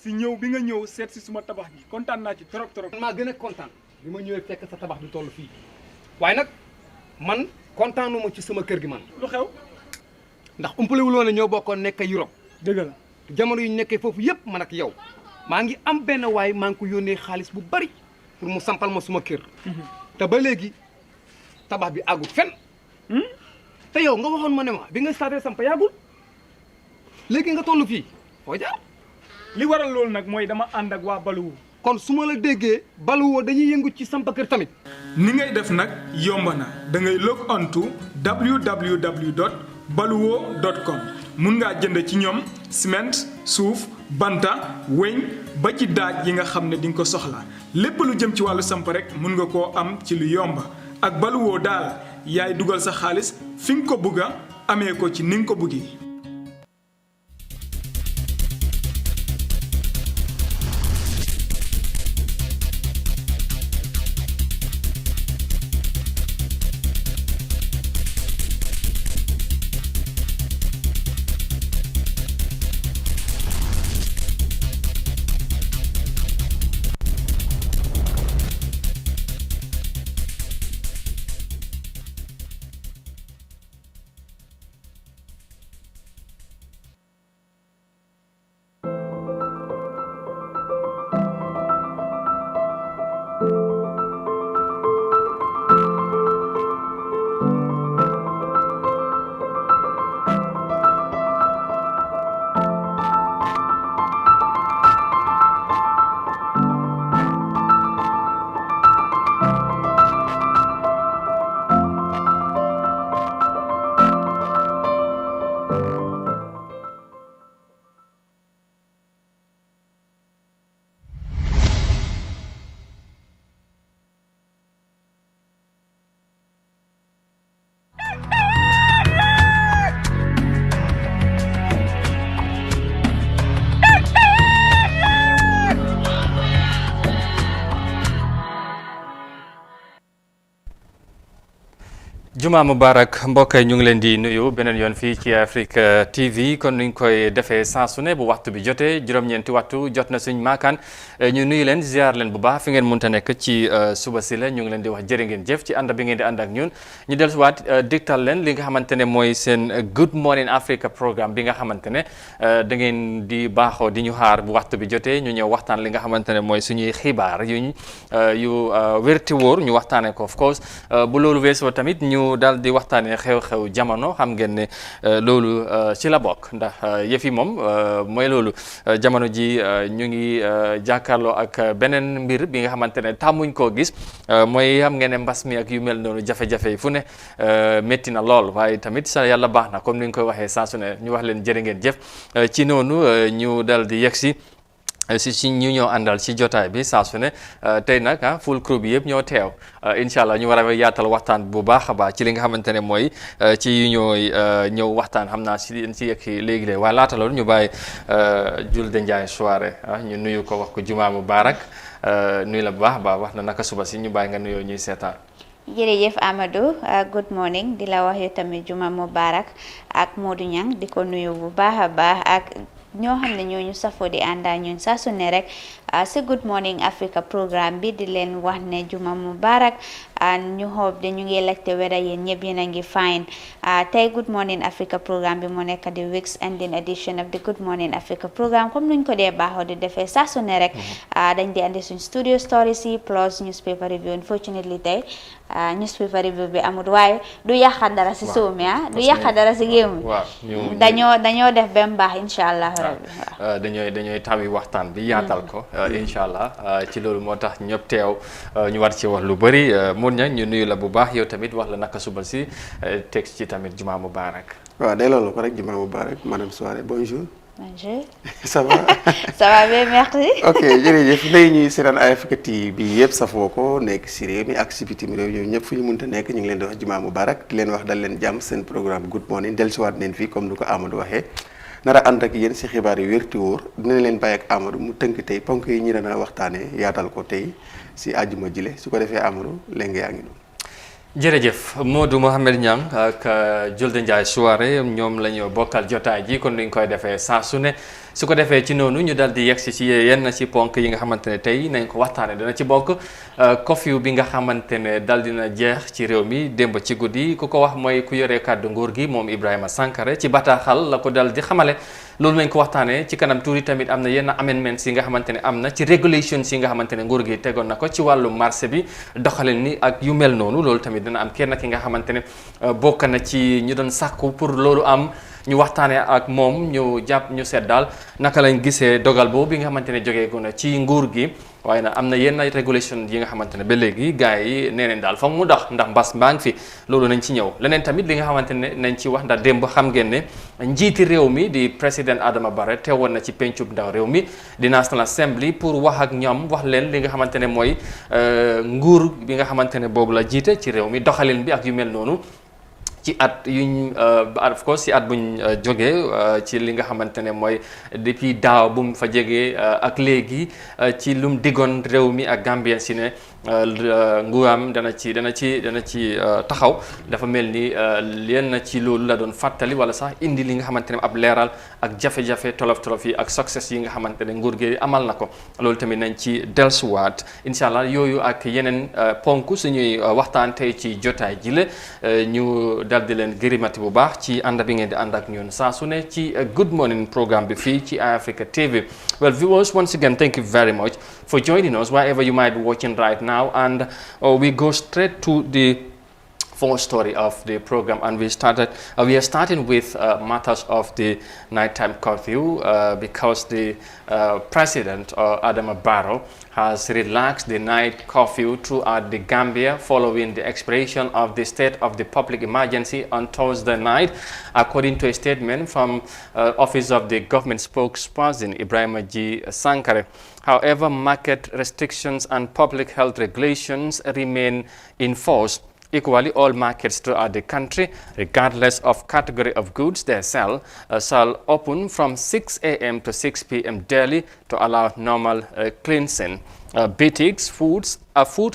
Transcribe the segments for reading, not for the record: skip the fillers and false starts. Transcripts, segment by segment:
si ñëw bi nga ñëw seet si suma tabax gi kontaan naa ci trop. maa gën a kontaan bi ma ñëwee fekk sa tabax bi toll fii waaye nag man kontaanuma ci sama kër gi man. lu xew. ndax umpale wu loon ñoo bokkoon nekk Europe. dëgg la jamono yu ñu nekkee foofu yëpp man ak yow maa ngi am benn waay maa ngi ko yónnee xaalis bu bari pour mu sampal ma suma kër. te ba léegi tabax bi àggul fenn. te yow nga waxoon ma ne ma bi nga starté samp yàggul léegi nga toll fii foo jaar. li waral loolu nag mooy dama ànd ak waa Baluwo. kon su ma la déggee Baluwo dañuy yëngu ci samp kër tamit. ni ngay def nag yomb na da ngay log on to www.baluwo.com mun ngaa jënd ci ñoom ciment suuf banta weñ ba ci daaj yi nga xam ne di nga ko soxla lépp lu jëm ci wàllu samp rek mun nga koo am ci lu yomba ak Baluwo daal yaay dugal sa xaalis fi nga ko bugga amee ko ci ni nga ko buggee. Juma Mubarak mbokk yi ñu ngi leen di nuyu beneen yoon fii ci Africa TV kon nuñ koy defee saa su ne bu waxtu bi jotee juróom-ñeenti waxtu jot na suñ maakaan ñu nuyu leen ziar leen bu baax fi ngeen mënta nekk ci suba si la ñu ngi leen di wax jërë ngeen jëf ci ànd bi ngeen di ànd ak ñun ñu dellusiwaat digtal leen li nga xamante ne mooy seen Good Morning Africa programme bi nga xamante ne da ngeen di baaxoo di ñu xaar bu waxtu bi jotee ñu ñëw waxtaan li nga xamante ne mooy suñuy xibaar yu wérti wóor ñu waxtaanee ko of course bu loolu weesoo tamit ñu daal di waxtaanee xew-xew jamono xam ngeen ne loolu ci la bokk ndax yëf yi moom mooy loolu jamono ji ñu ngi jàkkaarloo ak beneen mbir bi nga xamante ne tàmmuñ koo gis mooy xam ngeen ne mbas mi ak yu mel noonu jafe-jafe yi fu ne métti na lool waaye tamit sa yàlla baax na comme ni nga koy waxee saa su ne ñu wax leen jërë ngeen jëf ci noonu ñu dal di yegsi si ñu ñoo àndal ci jotaay bi saa su ne tey nag full crew bi yëpp ñoo teew incha allah ñu war a yaatal waxtaan bu baax a baax ci li nga xamante ne mooy ci yu ñooy ñëw waxtaan xam naa si yegg léegi-léegi waaye laata loolu ñu bàyyi Julde Ndiaye soirée ñu nuyu ko wax ko Juma Mubarak nuyu la bu baax a baax wax na naka suba si ñu bàyyi nga nuyoo ñuy seetaan. jërëjëf Amadou good morning di la wax yow tamit Juma Mubarak ak Modou Niang di ko nuyu bu baax a baax ak ñoo xam ne ñooñu safoo di àndaa ñun saa su ne rek si Good Morning Africa programme bi di leen wax ne Juma Mubarak ñu hope de ñu ngi laajte weda yéen ñëpp yéen a ngi fine tey Good Morning Africa programme bi moo nekk di week's ending edition of the Good Morning Africa programme comme nuñ ko dee baaxoo di defee saa su ne rek dañ di andi suñ studio stories yi plus newspaper review unfortunately tey newspaper review bi amul waaye du yàqa dara si suuf mi du yàqa dara si géew mi dañoo def ba mu baax incha allah dañooy tawi waxtaan bi yaatal ko incha allah ci loolu moo tax ñëpp teew ñu war ci wax lu bëri mun ña ñu nuyu la bu baax yow tamit wax la naka suba si teg ci tamit Juma Mubarak. waaw day loolu ko rek Juma Mubarak madame Soirée bonjour. bonjour. ça va. ça va bien merci. ok jërëjëf ndey ñuy seetaan Africa TV bi yëpp safoo ko nekk si réew mi ak si bitim réew ñoom ñëpp fu ñu mënta nekk ñu ngi leen di wax Juma Mubarak di leen wax dal leen jàmm seen programme Good Morning dellusiwaat neen fii comme ni ko Amadou waxee. nara ànd ak yéen si xibaar yu wér te wóor dina leen bàyyi ak Amadou mu tënk tey ponk yi ñu dana waxtaanee yaatal ko tey si àjjuma jile su ko defee Amadou léegi yaa ngi noonu. jërëjëf Modou Mohamed Niang ak Julde Ndiaye soirée ñoom la ñu bokkal jotaay ji kon nuñ koy defee saa su ne su ko defee ci noonu ñu dal di yegsi ci yenn ci ponk yi nga xamante ne tey nañ ko waxtaane dina ci bokk curfew bi nga xamante ne dal dina jeex ci réew mi démb ci guddi ku ko wax mooy ku yore kàddu nguur gi moom Ibrahima Sankare ci bataaxal la ko dal di xamale loolu nañ ko waxtaanee ci kanam tuuti tamit am na yenn amendments yi nga xamante ne am na ci regulations yi nga xamante ne nguur gi tegoon na ko ci wàllu marché bi doxalin ni ak yu mel noonu loolu tamit dina am kenn ki nga xamante ne bokk na ci ñu doon sàkku pour loolu am ñu waxtaanee ak moom ñu jàpp ñu seet daal naka lañ gisee dogal boobu bi nga xamante ne jógeegu na ci nguur gi waaye nag am na yenn régulation yi nga xamante ne ba léegi gars yi nee nañ daal foog mu dox ndax mbas mbaa ngi fi loolu nañ ci ñëw leneen tamit li nga xamante ne nañ ci wax ndax démb xam ngeen ne njiiti réew mi di président Adama Barrow teewoon na ci pencub ndaw réew mi di National Assembly pour wax ak ñoom wax leen li nga xamante ne mooy nguur bi nga xamante ne boobu la jiite ci réew mi doxalin bi ak yu mel noonu ci at yuñ of course ci at buñ jógee ci li nga xamante ne mooy depuis daaw bu mu fa jegee ak léegi ci lu mu diggoon réew mi ak Gambien si ne nguuram dana ci taxaw dafa mel ni yenn ci loolu la doon fàttali wala sax indi li nga xamante ne ab leeral ak jafe-jafe tolof yi ak success yi nga xamante ne nguur gi amal na ko loolu tamit nañ ci dellusiwaat incha allah yooyu ak yeneen ponk suñuy waxtaan tey ci jotaay ji la ñu dal di leen gërëmati bu baax ci ànd bi ngeen di ànd ak ñun saa su ne ci Good Morning programme bi fii ci Eye Africa TV. Well, viewers, once again, thank you very much for joining us wherever you might be watching right now, and we go straight to the first story of the program, and we are starting with matters of the nighttime curfew because the president Adama Barrow has relaxed the night curfew throughout the Gambia following the expiration of the state of the public emergency on Thursday night, according to a statement from office of the government spokesperson Ibrahima G. Sankare. However, market restrictions and public health regulations remain in force. Equally, all markets throughout the country, regardless of category of goods they sell, shall open from 6 a.m. to 6 p.m. daily to allow normal cleansing. Boutiques, food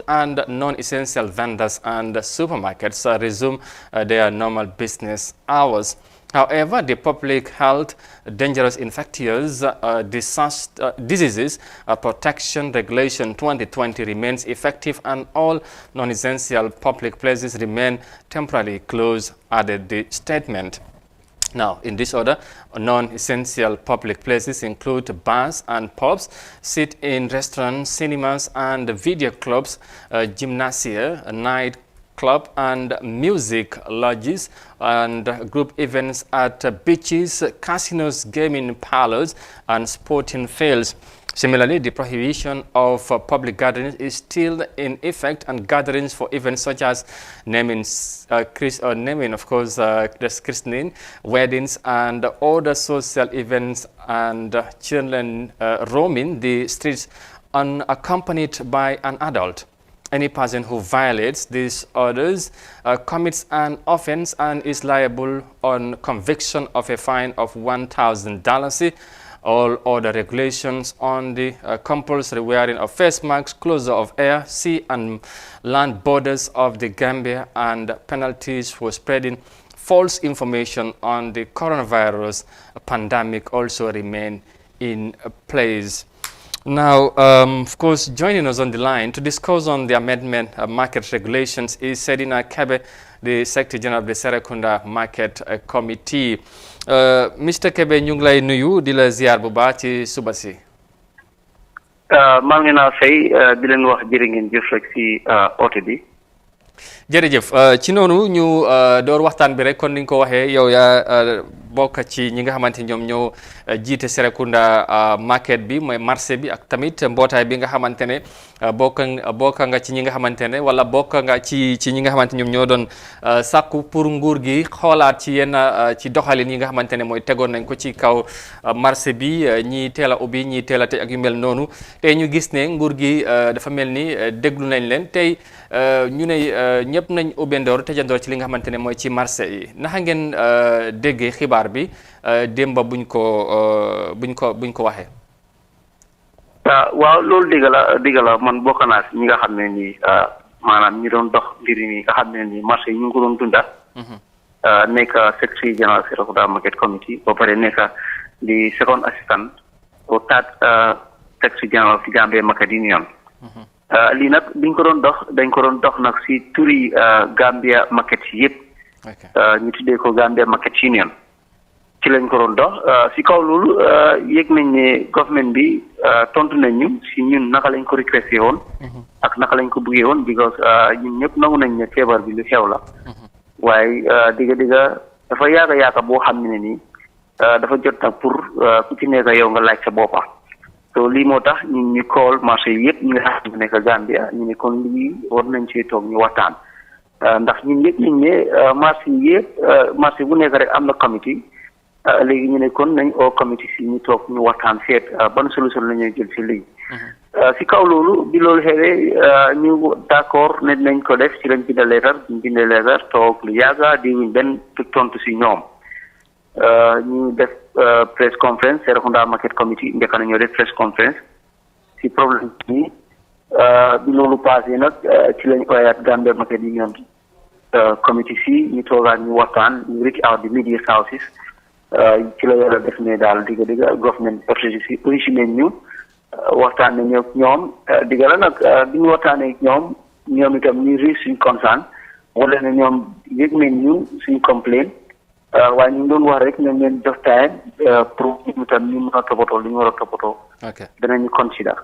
and non-essential vendors and supermarkets resume their normal business hours. However, the Public Health Dangerous Infectious Diseases Protection Regulation 2020 remains effective, and all non-essential public places remain temporarily closed, added the statement. Now, in this order, non-essential public places include bars and pubs, sit-in restaurants, cinemas and video clubs, gymnasia, night club and music lodges, and group events at beaches, casinos, gaming parlors, and sporting fields. Similarly, the prohibition of public gatherings is still in effect, and gatherings for events such as naming, of course, christening, weddings, and other social events, and children roaming the streets unaccompanied by an adult. Any person who violates these orders commits an offense and is liable on conviction of a fine of $1,000. All other regulations on the compulsory wearing of face masks, closure of air, sea and land borders of the Gambia, and penalties for spreading false information on the coronavirus pandemic also remain in place. Now, of course, joining us on the line to discuss on the amendment market regulations is Sedina Kebe, the Secretary General of the Serekunda Market Committee. Mr. Kebe, ñu ngi lay nuyu di la ziar bu baax ci suba si. maa ngi naa fay di leen wax jërë ngeen jëf rek si oote bi. jërëjëf ci noonu ñu door waxtaan bi rek kon ni nga ko waxee yow yaa bokk ci ñi nga xamante ñoom ñoo jiite Serekunda market bi mooy marché bi ak tamit mbootaay bi nga xamante ne bokk nga ci ñi nga xamante ne wala bokk nga ci ñi nga xamante ñoom ñoo doon sàkku pour nguur gi xoolaat ci yenn ci doxalin yi nga xamante ne mooy tegoon nañ ko ci kaw marché bi ñii teel a ubbi ñii teel a tëj ak yu mel noonu tey ñu gis ne nguur gi dafa mel ni déglu nañ leen tey ñu ne ñëpp nañ ubbendoor tëjandoor ci li nga xamante ne mooy ci marché yi naka ngeen déggee xibaar bi démba buñ ko waxee. waaw loolu dëgg la man bokk naa si ñi nga xam ne nii maanaam ñi doon dox mbir mi nga xam ne nii marché yi ñu ngi ko doon dunda. nekk secretary general Serekunda Market Committee ba pare nekk the second assistant or third secretary general of the Gambia Market Union. lii nag biñ ko doon dox nag si turi Gambia Market yëpp. ñu tuddee ko Gambia Market Union. ci lañ ko doon dox si kaw loolu yëg nañ ne government bi tontu nañ ñu si ñun naka lañ ko requesté woon. ak naka lañ ko buggee woon because ñun ñëpp nangu nañ ne feebar bi lu xew la. waaye digga dafa yaaga boo xam ne nii dafa jot nag pour ku ci nekk yow nga laaj sa boppa so lii moo tax ñun ñu call marché yi yëpp ñi nga xam ne nekk Gambia ñu ne kon lii war nañ ci toog ñu waxtaan ndax ñun ñëpp ñu ne marché yi yëpp marché bu nekk rek am na comité léegi ñu ne kon nañ oo comité si ñu toog ñu waxtaan seet ban solution la ñuy jël si lii si kaw loolu bi loolu xewee ñu d'accord ne nañ ko def ci lañ bindee leetar toog lu yàgga di wuñ benn tontu si ñoom ñu def press conference Serekunda Market Committee njëkk na ñoo def press conference si problème bi bi loolu passé nag ci lañ oyaat Gambia Market Union committee si ñu toogaat ñu waxtaan ñu reach out the media houses ci la yàlla def ne daal digga government positionné ñu waxtaan nañu ak ñoom digga la nag bi ñu waxtaanee ak ñoom itam ñu riis suñ concern wala ne ñoom yëg nañ ñu suñ complain waaye ñu ngi doon wax rek ñoom leen jox time pour ñu tam ñu mën a toppatoo li ñu war a toppatoo. danañu consider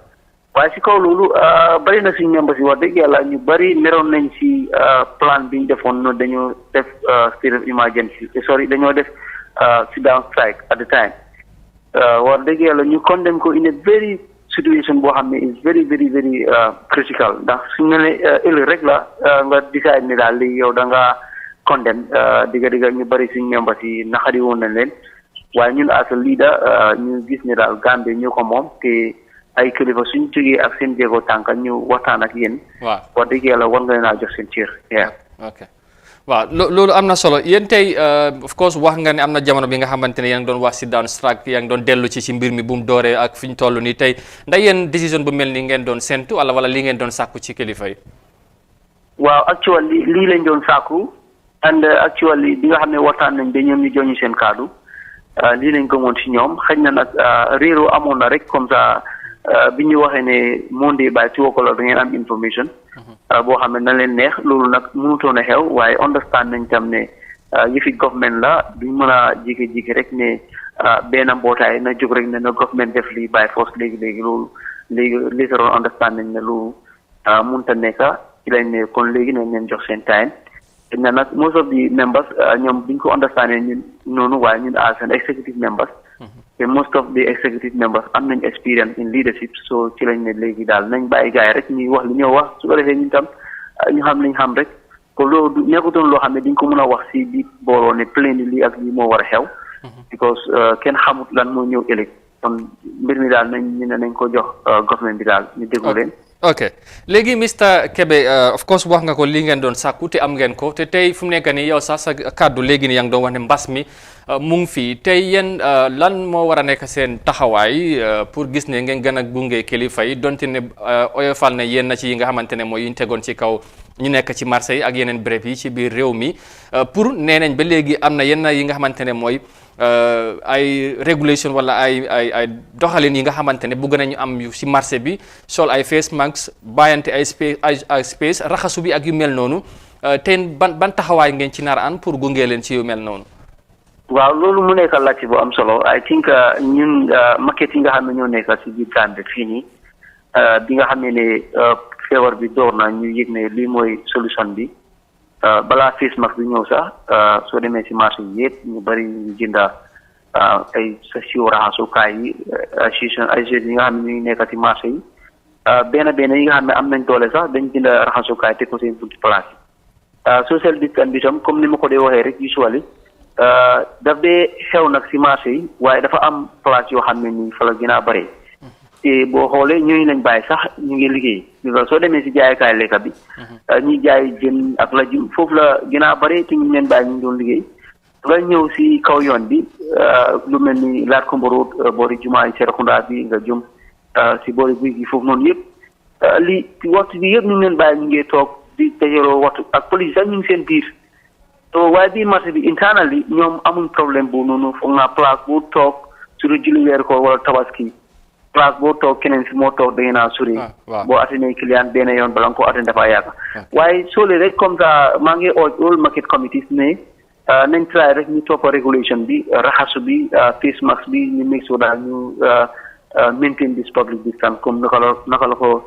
waaye si kaw loolu bari na suñu membres yi wax dëgg yàlla ñu bari meroon nañ si plan bi ñu defoon no dañoo def state of emergency dañoo def sit down strike at the time wax dëgg yàlla ñu condemn ko in a very situation boo xam ne is very very very critical ndax suñu ne ëllëg rek la nga decide ne daal léegi yow da nga condemn digga ñu bari suñu membres yi naxari woon nañ leen waaye ñun as a leader ñu gis ne daal Gambie ñu ko moom te ay kilifa suñ jógee ak seen jéego tànka ñu waxtaan ak yéen. waaw wax dëgg yàlla war nga leen a jox seen cër. ok waaw loolu am na solo yéen tey of course wax nga ne am na jamono bi nga xamante ne yaa ngi doon wax sit down strike yaa ngi doon dellu ci mbir mi bu mu dooree ak fi ñu toll nii tey ndax yéen décision bu mel ni ngeen doon séntu wala lii ngeen doon sàkku ci kilifa yi. waaw actually lii lañ doon sàkku and actually bi nga xam ne waxtaan nañ ba ñoom ñu joñu seen kaddu lii lañ gëmoon si ñoom xëy na nag réeroo amoon na rek comme ça bi ñu waxee ne Monday by 2 o'clock da ngeen am information boo xam ne na leen neex loolu nag mënutoon a xew waaye understand nañ tam ne yëfi government la duñ mën a jékki-jékki rek ne benn mbootaay na jóg rek ne na government def lii by force léegi loolu later on understand nañ ne loolu mënut a nekk ci lañ ne kon léegi nañ leen jox seen time na nag most of the members ñoom biñ ko understandee ñun noonu waaye ñun as an executive members te most of the executive members am nañ experience in leadership so ci lañ ne léegi daal nañ bàyyi gars yi rek ñuy wax li ñoo wax su ko defee ñun tam ñu xam liñ xam rek ko loolu nekkutoon loo xam ne diñ ko mën a wax si bi booloo ne plain lii ak lii moo war a xew because kenn xamut lan moo ñëw ëllëg kon mbir mi daal ñu ne nañ ko jox government bi daal ñu déglu leen ok léegi Mr Kebe of course wax nga ko li ngeen doon sàkku te am ngeen ko te tey fu mu nekk nii yow sax sa kàddu léegi ni yaa ngi doon wax ne mbas mi mu ngi fii tey yéen lan moo war a nekk seen taxawaay pour gis ne ngeen gën a gunge kilifa yi donte ne oyofal ne yéen na ci yi nga xamante ne mooy yi ñu tegoon ci kaw ñu nekk ci marché yi ak yeneen béréb yi ci biir réew mi pour nee nañ ba léegi am na yenn yi nga xamante ne mooy ay régulation wala ay doxalin yi nga xamante ne bëgg nañu am yu ci marché bi sol ay face masks bàyyante ay space raxasu bi ak yu mel noonu te ban taxawaay ngeen ci nar an pour gunge leen ci yu mel noonu. waaw loolu mu nekk laajte bu am solo I think ñun market yi nga xam ne ñoo nekk ci biir Gambie fii nii bi nga xam ne feebar bi door na ñu yëg ne lii mooy solution bi balaa face mask bi ñëw sax soo demee ci marché yi yëpp ñu bari ñu jënda ay sa siwo raxasukaay yi ay yi nga xam ne ñu nekk ci marché yi benn yi nga xam ne am nañ doole sax dañ jënda raxasukaay te ko seen bunti place yi social distance bi tam comme ni ma ko dee waxee rek usually daf dee xew nag ci marché yi waaye dafa am place yoo xam ne nii fa la gën a bare te boo xoolee ñooñu lañ bàyyi sax ñu ngi liggéey soo demee ci jaayukaay lekka bi ñuy jaay jën ak la jum foofu la gën a bare te ñu leen bàyyi ñu ngi doon liggéey nga ñëw ci kaw yoon bi lu mel ni laat Kombo Road boori jumaa yi Serekunda bi nga jëm ci boori guy gi foofu noonu yëpp li waxtu bi yëpp ñu ngi leen bàyyi ñu ngi toog di tejeloo waxtu ak police sax ñu ngi seen biir waaye biir marché bi internally ñoom amuñ problème bu noonu foog naa place bu toog surtout julli weer ko wala tabaski place boo toog keneen fi moo toog da ngeen a sori boo attene client benn yoon bala nga ko attene dafa yàgg waaye soole rek comme ça maa ngi all market committees ne nañ try rek ñu topp régulation bi raxasu bi face mask bi ñu make sure daal ñu maintain this public distance comme naka la ko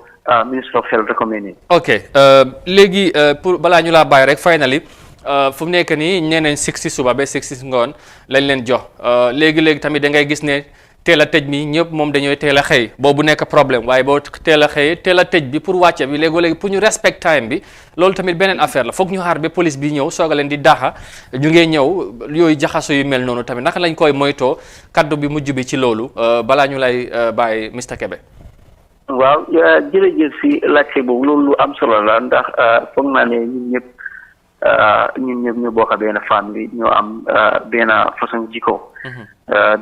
Minister of Health recommendé. ok léegi pour balaa ñu laa bàyyi rek finally fu mu nekk nii nee nañ 60 suba ba 60 ngoon lañ leen jox léegi tamit da ngay gis ne teel a tëj mi ñëpp moom dañooy teel a xëy boobu nekk problème waaye boo teel a xëy teel a tëj bi pour wàcce bi léegi pour ñu respect time bi loolu tamit beneen affaire la foog ñu xaar ba police bi ñëw soog a leen di daxa ñu ngee ñëw yooyu jaxaso yu mel noonu tamit naka lañ koy moytoo kaddu bi mujj bi ci loolu balaa ñu lay bàyyi Mr Kebe. waaw jërëjëf si laajte boobu loolu lu am solo la ndax foog naa ne ñun ñëpp ñu bokk benn famille ñoo am benn façon jikko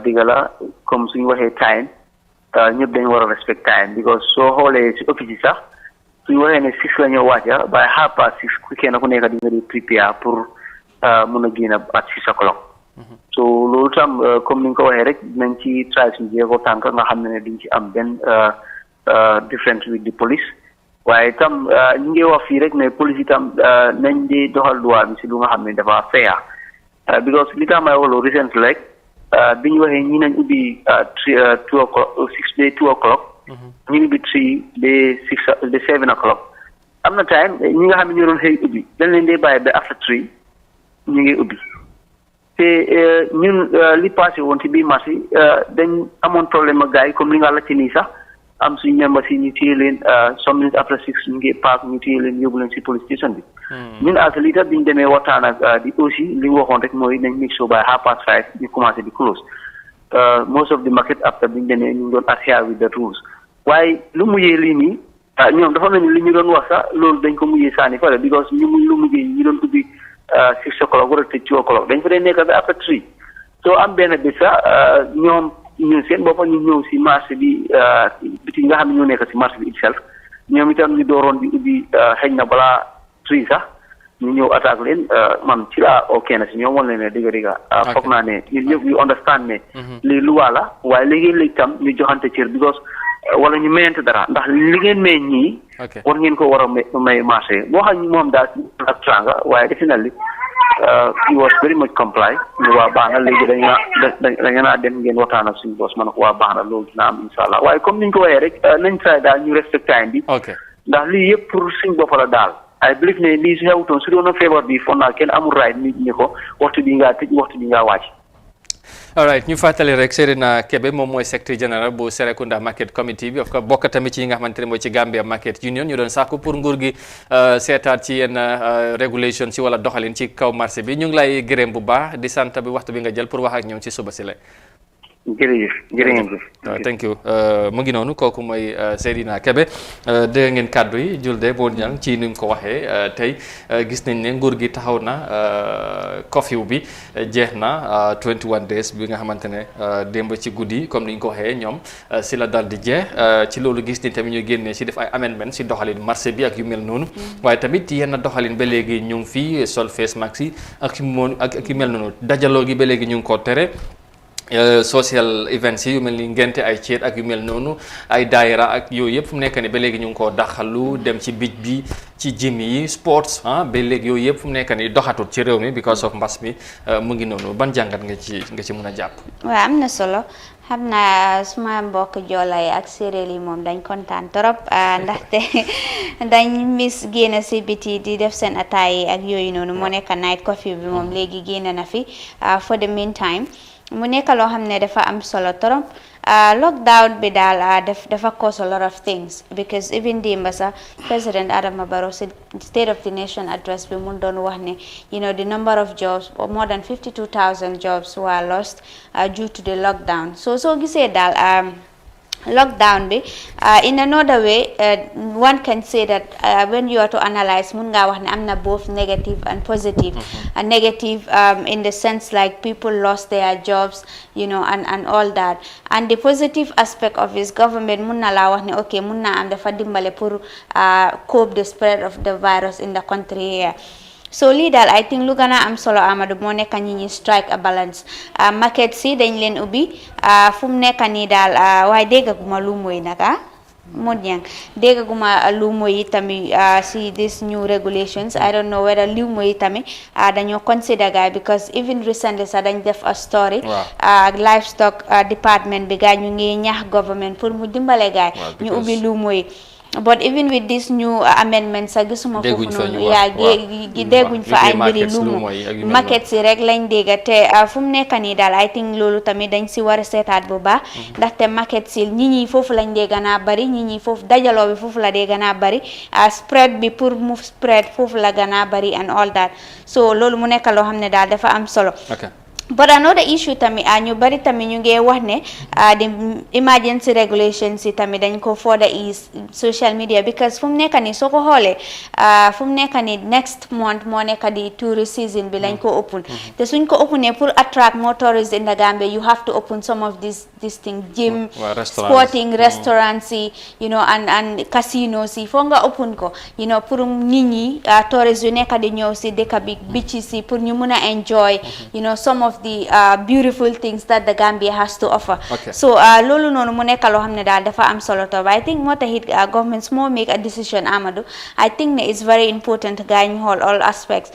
digga la comme suñu waxee time ñëpp dañu war a respect time because soo xoolee si office yi sax suñu waxee ne 6 la ñoo wàcca by 6:30 kenn ku nekk di nga di prepare pour mun a génn at 6 o'clock so loolu tam comme ni nga ko waxee rek dinañ ci try suñu jéego tànk nga xam ne duñ ci am benn difference with the police waaye itam ñu ngi wax fii rek ne police itam nañ di doxal loi bi si lu nga xam ne dafa fair because li tax may wax loolu recent rek bi ñu waxee ñi nañ ubbi 2 o'clock 6 ba 2 o'clock ñu ubbi 3 ba 7 o'clock am na time ñi nga xam ne ñu doon xëy ubbi dañ leen dee bàyyi ba after 3 ñu ngi ubbi te ñun li passé woon ci biir marché dañ amoon problème ak gars yi comme li nga laajte nii sax am suñu membre si ñu téye leen some minutes after 6 ñu ngi paak ñu téye leen yóbbu leen si police station bi ñun as leader bi ñu demee waxtaan ak di aussi li ñu waxoon rek mooy nañ make sure by 5:30 ñu commencé di close most of the market after bi ñu demee ñu ngi doon adhere with the rules waaye lu mujjee lii nii ñoom dafa mel ni li ñu doon wax sax loolu dañ ko mujjee sànni fale because lu mujjee ñu doon ubbi 6 o'clock war a tëj 2 o'clock dañ fa dee nekk ba after 3 soo am benn bés sax ñoom ñun seen boppam ñu ñëw si marché bi biti nga xam ne ñoo nekk si marché bi itself ñoom itam ñu dooroon di ubbi xëy na balaa 3 sax ñu ñëw attaque leen man ci laa oo kenn si ñoom wan leen ne dëgg foog naa ne ñun ñëpp ñu understand ne lii luwaa la waaye léegi-léegi tam ñu joxante cër because wala ñu mayante dara ndax li ngeen may ñii war ngeen ko war a may marché moo xam moom daal ak tranga waaye definitely he was very much comply ñu waa baax na léegi dañu naa dem ngeen waxtaan ak suñu boss ma ne ko waa baax na loolu dina am insha allah waaye comme niñ ko waxee rek nañ try daal ñu respect time bi ndax lii yëpp pour suñ bopp la daal I believe ne lii su xewutoon su doon feebar bi foog naa kenn amul right nit ñi ko waxtu bi ngaa tëj waxtu bi ngaa wàcc alright ñu fàttali rek Serena Kebe moom mooy secrétaire général bu Serekunda Market Committee bi bokk tamit ci yi nga xamante ne mooy ci Gambia Market Union ñu doon sàkku pour nguur gi seetaat ci yenn régulation si wala doxalin ci kaw marché bi ñu ngi lay gërëm bu baax di sant bi waxtu bi nga jël pour wax ak ñoom ci suba si la jërëjëf thank you mu ngi noonu kooku mooy Serena Kebe dégg ngeen kàddu yi Julde Bon Ñang ci ni mu ko waxee tey gis nañ ne nguur gi taxaw na curfew bi jeex na 21 days bi nga xamante ne démb ci guddi comme ni ñu ko waxee ñoom si la dal di jeex ci loolu gis nañ tamit ñu génnee si def ay amendement si doxalin marché bi ak yu mel noonu waaye tamit yenn doxalin ba léegi ñu ngi fii sol face mask yi ak yu mel noonu dajaloo gi ba léegi ñu ngi ko tere social events yi yu mel ni ngente ay ceet ak yu mel noonu ay daayira ak yooyu yëpp fu mu nekk ni ba léegi ñu ngi koo daxalu dem ci bij bi ci gym yi sports ba léegi yooyu yëpp fu mu nekk ni doxatut ci réew mi because of mbas mi mu ngi noonu ban jàngat nga ci mën a jàpp. waaw am na solo xam naa suma mbokk joola yi ak séeréer yi moom dañ kontaan trop ndaxte dañ mis génn si biti di def seen ataay yi ak yooyu noonu moo nekk night coffee bi moom léegi génn na fi for the meantime mu nekk loo xam ne dafa am solo trop lockdown bi daal dafa cause a lot of things because even démba sax President Adama Barrow si State of the Nation address bi mu doon wax ne the number of jobs more than 52,000 jobs were lost due to the lockdown so gisee daal lockdown bi in another way one can say that when you are to analyze mun nga wax ne am na both negative and positive negative in the sense like people lost their jobs and all that and the positive aspect of his government mun na laa wax ne okay mun na am dafa dimbale pour cope the spread of the virus in the country here so lii daal I think lu gën a am solo Amadou moo nekk ñi ñi strike a balance market si dañ leen ubbi fu mu nekk nii daal waaye déggaguma lu mooy naka Modou Niang déggaguma lu mooy tamit si this new regulations I don't know whether lu mooy tamit dañoo consider gaay because even recently sax dañ def a story livestock department bi gaay ñu ngi ñaax government pour mu dimbale gaay ñu ubbi lu mooy but even with this new amendment sa gisuma foofu noonu dégguñ fa ay mbiri luumo market si rek lañ dégga te fu mu nekk nii daal I think loolu tamit dañ si war a seetaat bu baax ndaxte market si ñi ñi foofu lañ dee gën a bari ñi ñi foofu dajaloo bi foofu la dee gën a bari spread bi pour mu spread foofu la gën a bari and all that so loolu mu nekk loo xam ne daal dafa am solo but another issue tamit ñu bari tamit ñu ngi wax ne the emergency regulations yi tamit dañ ko further ease social media because fu mu nekk nii soo ko xoolee fu mu nekk nii next month moo nekk di tourist season bi lañ ko open te suñ ko openee pour attract more tourists in the Gambia you have to open some of these things gym sporting restaurants yi you know and casinos yi foo nga open ko you know pour nit ñi tourists yu nekk di ñëw si dëkk bi beaches yi pour ñu mun a enjoy you know some of the beautiful things that the Gambia has to offer. So loolu noonu mu nekk loo xam ne daal dafa am solo to I think moo taxit governments moo make a decision Amadou I think ne it's very important gaa ñu xool all aspects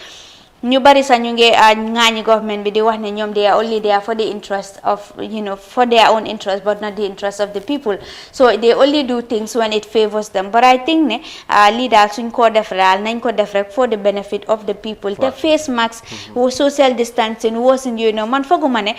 ñu bari sax ñu ngi ŋaañi government bi di wax ne ñoom they are only there for the interest of you know for their own interest but not the interest of the people so they only do things when it favors them but I think ne lii daal suñ ko def daal nañ ko def rek for the benefit of the people te face masks social distancing wosin yooyu noonu man foguma ne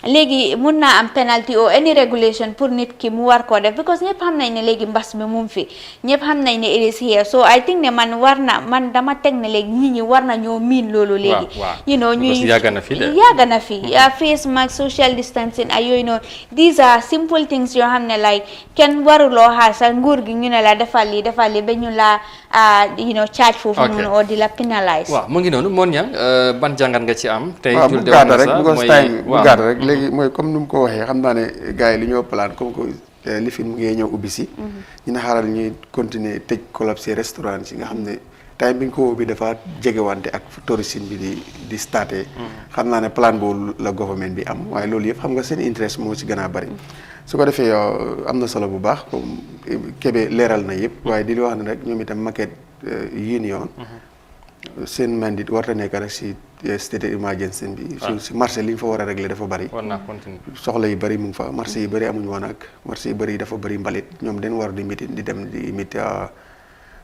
léegi mun naa am penalty or any regulation pour nit ki mu war koo def because ñëpp xam nañ ne léegi mbas mi mu fi ñëpp xam nañ ne it is here so I think ne man dama teg ne léegi nit ñi war na ñoo miin loolu léegi you know ñuy yàgg na fi face mask social distancing ay yooyu noonu these are simple things yoo xam ne like kenn waruloo xaar sax nguur gi ñu ne la defal lii ba ñu la you know charge foofu noonu or di la penalize waaw mu ngi noonu moon ñang ban jàngat nga ci am tey bu gàtt rek because time bu gàtt rek léegi mooy comme ni mu ko waxee xam naa ne gars yi li ñoo plan comme que li fi mu ngi ñëw ubbi si ñu ne xaaral ñuy continuer tëj collapse restaurant yi nga xam ne time bi ñu ko ubbi dafa jegewante ak tourisme bi di starté xam naa ne plan boobu la government bi am waaye loolu yëpp xam nga seen interest moo ci gën a bari su ko defee am na solo bu baax comme Kébé leeral na yëpp waaye di wax ne rek ñoom itam market union seen mandate war a nekk rek si state emergency bi si marché li ñu fa war a régler dafa bari soxla yi bari mu ngi fa marché yi bari amuñu woon ak marché yi bari dafa bari mbalit ñoom den war di meeting di dem di meet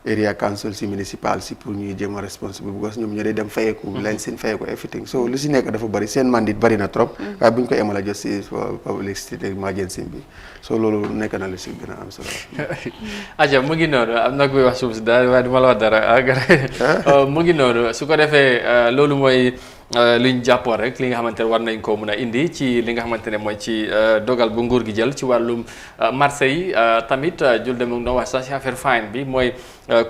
area council si municipal si pour ñuy jéem a responsible because ñoom ñoo dee dem fayeeku leen seen fayeeku everything so lu si nekk dafa bari seen mandate bari na trop waaye bu ñu ko emala jot si public state emergency bi so loolu nekk na lu si gën a am solo aja mu ngi noonu am na kuy wax suuf si daal waaye du ma la wax dara mu ngi noonu su ko defee loolu mooy li ñu jàppoon rek li nga xamante ne war nañ koo mën a indi ci li nga xamante ne mooy ci dogal bu nguur gi jël ci wàllum marché yi tamit jul dem na wax sax ci affaire fine bi mooy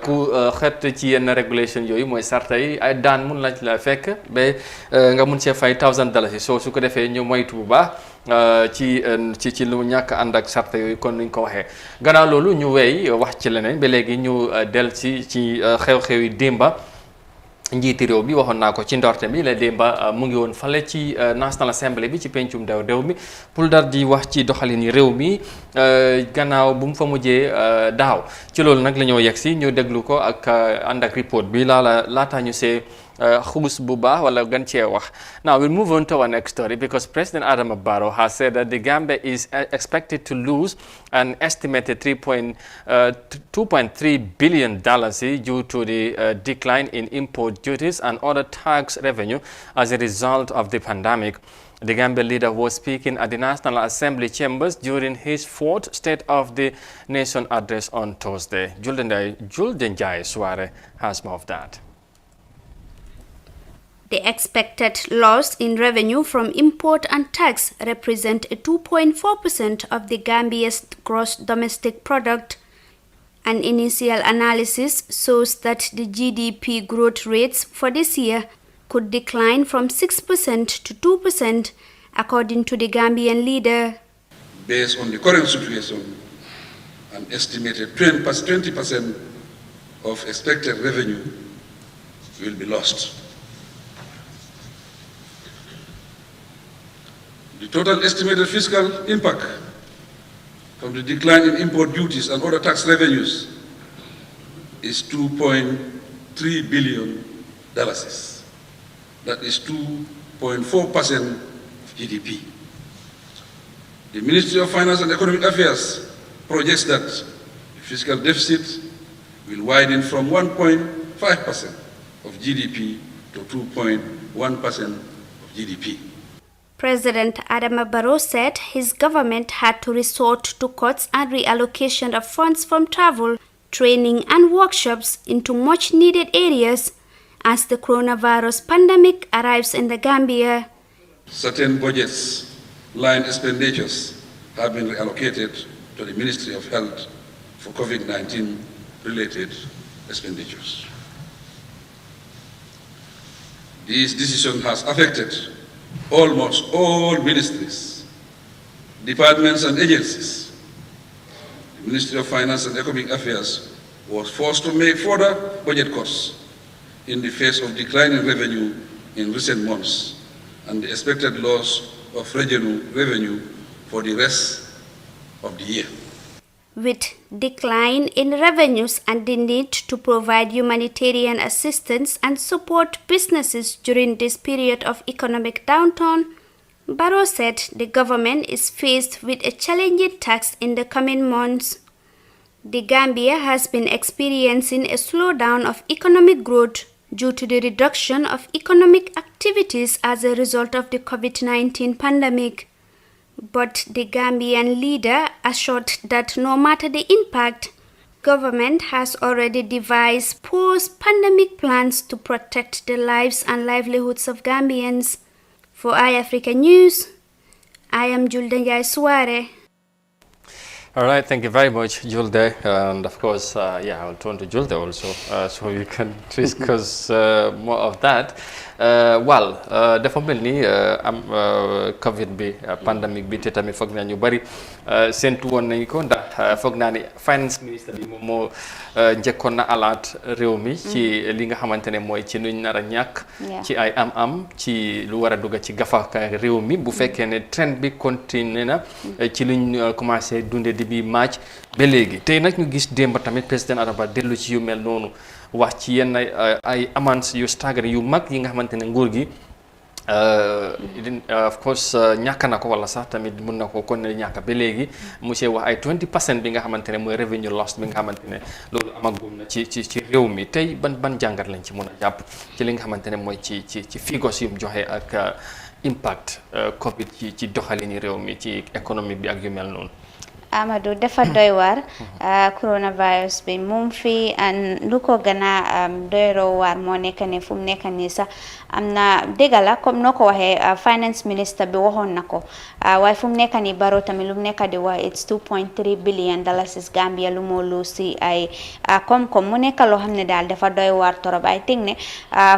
ku xet ci yenn régulation yooyu mooy sarta yi ay daan mun lañ la fekk ba nga mun see fay $1000 soo su ko defee ñu moytu bu baax ci lu ñàkk ànd ak sarta yooyu kon nuñ ko waxee gannaaw loolu ñu wey wax ci leneen ba léegi ñu del ci xew-xew yi démba njiiti réew bi waxoon naa ko ci ndorte bi la démba mu ngi woon fale ci National Assembly bi ci pencum réew mi pour dar di wax ci doxalin yi réew mi gannaaw bu mu fa mujjee daaw ci loolu nag la ñoo yegg si ñu déglu ko ak ànd ak report bi laataa ñu see xuus bu baax wala gan cee wax. Now we'll move on to our next story because President Adama Barrow has said that the Gambia is expected to lose an estimated $2.3 billion due to the decline in import duties and other tax revenue as a result of the pandemic. The Gambia leader was speaking at the National Assembly chambers during his fourth State of the Nation address on Thursday. Julden Jai Suare has more of that. The expected loss in revenue from import and tax represent 2.4% of the Gambia's gross domestic product. An initial analysis shows that the GDP growth rates for this year could decline from 6% to 2%, according to the Gambian leader. Based on the current situation, an estimated 20% of expected revenue will be lost. The total estimated fiscal impact from the decline in import duties and other tax revenues is $2.3 billion. That is 2.4% of GDP. The Ministry of Finance and Economic Affairs projects that the fiscal deficit will widen from 1.5% of GDP to 2.1% of GDP. President Adama Barrow said his government had to resort to cuts and reallocation of funds from travel, training and workshops into much needed areas as the coronavirus pandemic arrives in the Gambia. Certain budgets line expenditures have been reallocated to the Ministry of Health for COVID-19 related expenditures. This decision has affected almost all ministries, departments and agencies. The Ministry of Finance and Economic Affairs was forced to make further budget cuts in the face of declining revenue in recent months and the expected loss of revenue for the rest of the year. With decline in revenues and the need to provide humanitarian assistance and support businesses during this period of economic downturn, Barrow said the government is faced with a challenging task in the coming months. The Gambia has been experiencing a slowdown of economic growth due to the reduction of economic activities as a result of the COVID-19 pandemic. But the Gambian leader assured that no matter the impact, government has already devised post-pandemic plans to protect the lives and livelihoods of Gambians. For iAfrica News, I am Julde Njai Suare. All right, thank you very much, Julde. And of course, I'll turn to Julde also, so you can discuss more of that. Dafa mel ni Covid bi pandemic bi te tamit foog naa ñu bari séntu woon nañu ko ndax foog naa ni finance minister bi moom moo njëkkoon na alaat réew mi ci li nga xamante ne mooy ci nuñ nar a ñàkk ci ay am ci lu war a dugg ci gafaka réew mi bu fekkee ne trend bi continué na ci luñ commencé dundee di bi match ba léegi tey nag ñu gis démb tamit président Adama dellu ci yu mel noonu wax ci yenn ay amans yu staggering yu mag yi nga xamante ne nguur gi of course ñàkk na ko wala sax tamit mun na ko kon ne ñàkk ba léegi monsieur wax ay 20% bi nga xamante ne mooy revenue loss bi nga xamante ne loolu amagum na ci réew mi tey ban jàngat lañ ci mun a jàpp ci li nga xamante ne mooy ci figures yu mu joxe ak impact Covid ci doxalini réew mi ci économie bi ak yu mel noonu. Amadou dafa doy waar coronavirus bi moom fi lu ko gën a doyroo waar moo nekk ne fu mu nekk nii sax am na dégg la comme noo ko waxee finance minister bi waxoon na ko waaye fu mu nekk nii Barrow tamit lu mu nekk di wax it's 2.3 billion dollars Gambia lu moo lu si ay koom-koom mu nekk loo xam ne daal dafa doy waar torop I think ne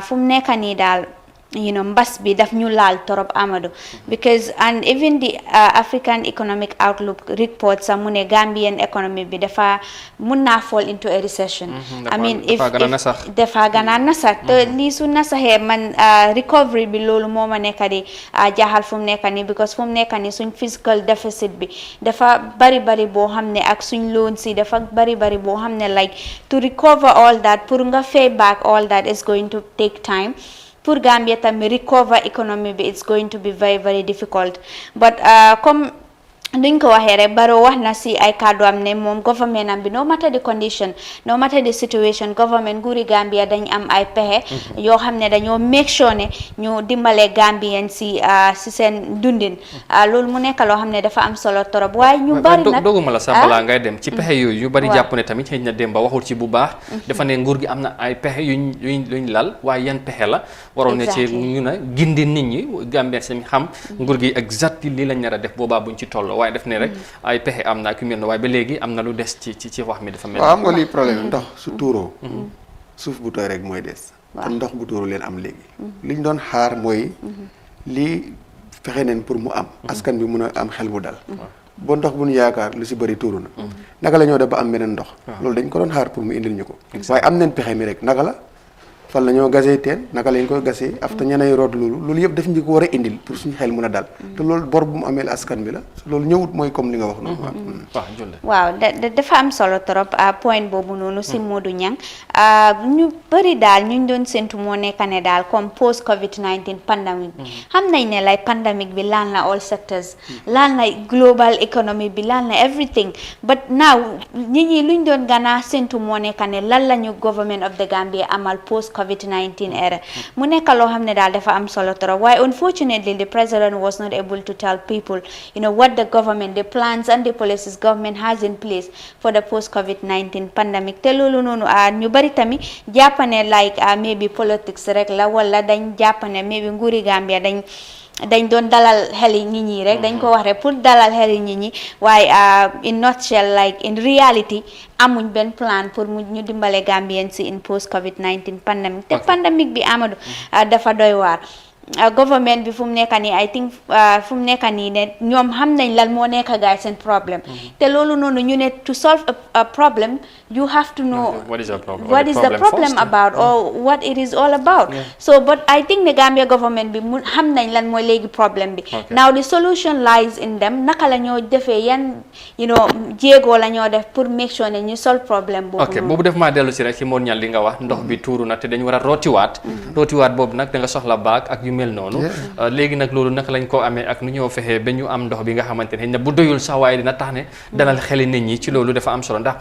fu mu nekk nii daal mbas bi daf ñu laal torop Amadou because and even the African Economic Outlook report sa mu ne Gambian economy bi dafa mun naa fall into a recession. I mean if dafa gën a nasax te lii su nasaxee man recovery bi loolu moo ma nekk di jaaxal fu mu nekk nii because fu mu nekk nii suñ fiscal deficit bi dafa bari boo xam ne ak suñ loan si dafa bari boo xam ne like to recover all that pour nga pay back all that is going to take time. Pour Gambia tamit recover economy bi it's going to be very very difficult but comme duñ ko waxee rek Barrow wax na si ay kàddu am ne moom government am bi no matter the condition no matter the situation government nguuri Gambia dañ am ay pexe yoo xam ne dañoo make sure ne ñu dimbale Gambien si seen dundin loolu mu nekk loo xam ne dafa am solo torop waaye ñu bari nag doguma la sax balaa ngay dem ci pexe yooyu ñu bari jàpp ne tamit xëy na dem ba waxul ci bu baax dafa ne nguur gi am na ay pexe yuñ lal waaye yan pexe la waroon ne ci ñu na gindi nit ñi Gambien seen xam nguur gi exact lii lañ nar a def boobaa buñ ci toll waaye def ne rek ay pexe am na ak yu mel ne waaye ba léegi am na lu des ci wax mi dafa mel. waaw xam nga lii problème ndox su tuuroo suuf bu tooy rek mooy des te ndox bu tuuru leen am léegi liñ doon xaar mooy lii fexe neen pour mu am askan bi mun a am xel bu dal ba ndox bu ñu yaakaar lu si bëri tuuru na naka la ñoo def ba am beneen ndox loolu dañ ko doon xaar pour mu indil ñu ko waaye am neen pexe mi rek naka la fan la ñoo gasee teen naka lañ koy gasee afta ñeneen root loolu yëpp daf ñu ko war a indil pour suñu xel mën a dal te loolu bor bu mu amee askan bi la loolu ñëwut mooy comme li nga wax noonu waaw dafa am solo trop point boobu noonu si Modou Niang ñu bëri daal ñu doon séntu moo nekk ne daal comme post COVID-19 pandemic bi xam nañ ne lay pandemic bi laal na all sectors laal na global economy bi laal na everything but now nit ñi luñ doon gana séntu moo nekk ne lan la ñu government of the Gambia amal post COVID-19 era mu nekk loo xam ne daal dafa am solo trop waaye unfortunately the president was not able to tell people what the government, the plans and the policies government has in place for the post COVID-19 pandemic te loolu noonu ñu bari tamit jàppane like maybe politics rek la wala dañ jàppane maybe nguuri Gambia dañ doon dalal xeli nit ñi rek dañ ko wax rek pour dalal xeli nit ñi waaye in nutshell like in reality amuñ benn plan pour ñu dimbale Gambien si in post COVID-19 pandemic te pandemic bi Amadou dafa doy waar government bi fu mu nekk nii I think fu mu nekk nii ne ñoom xam nañ lan moo nekk gaay seen problème te loolu noonu ñu ne to solve a problem you have to know what is the problem about or what it is all about so but I think the Gambia government bi mu xam nañ lan mooy léegi problème bi now the solution lies in them naka la ñoo defee yan jéego la ñoo def pour make sure ne ñu solve problème boobu boobu def maa dellu si rek ci Modou Niang li nga wax ndox bi tuuru na te dañu war a rootiwaat boobu nag da nga soxla baag ak yu mel noonu léegi nag loolu naka lañ ko amee ak nu ñoo fexee ba ñu am ndox bi nga xamante ne bu doyul sax waaye dina tax ne dalal xeli nit ñi ci loolu dafa am solo ndax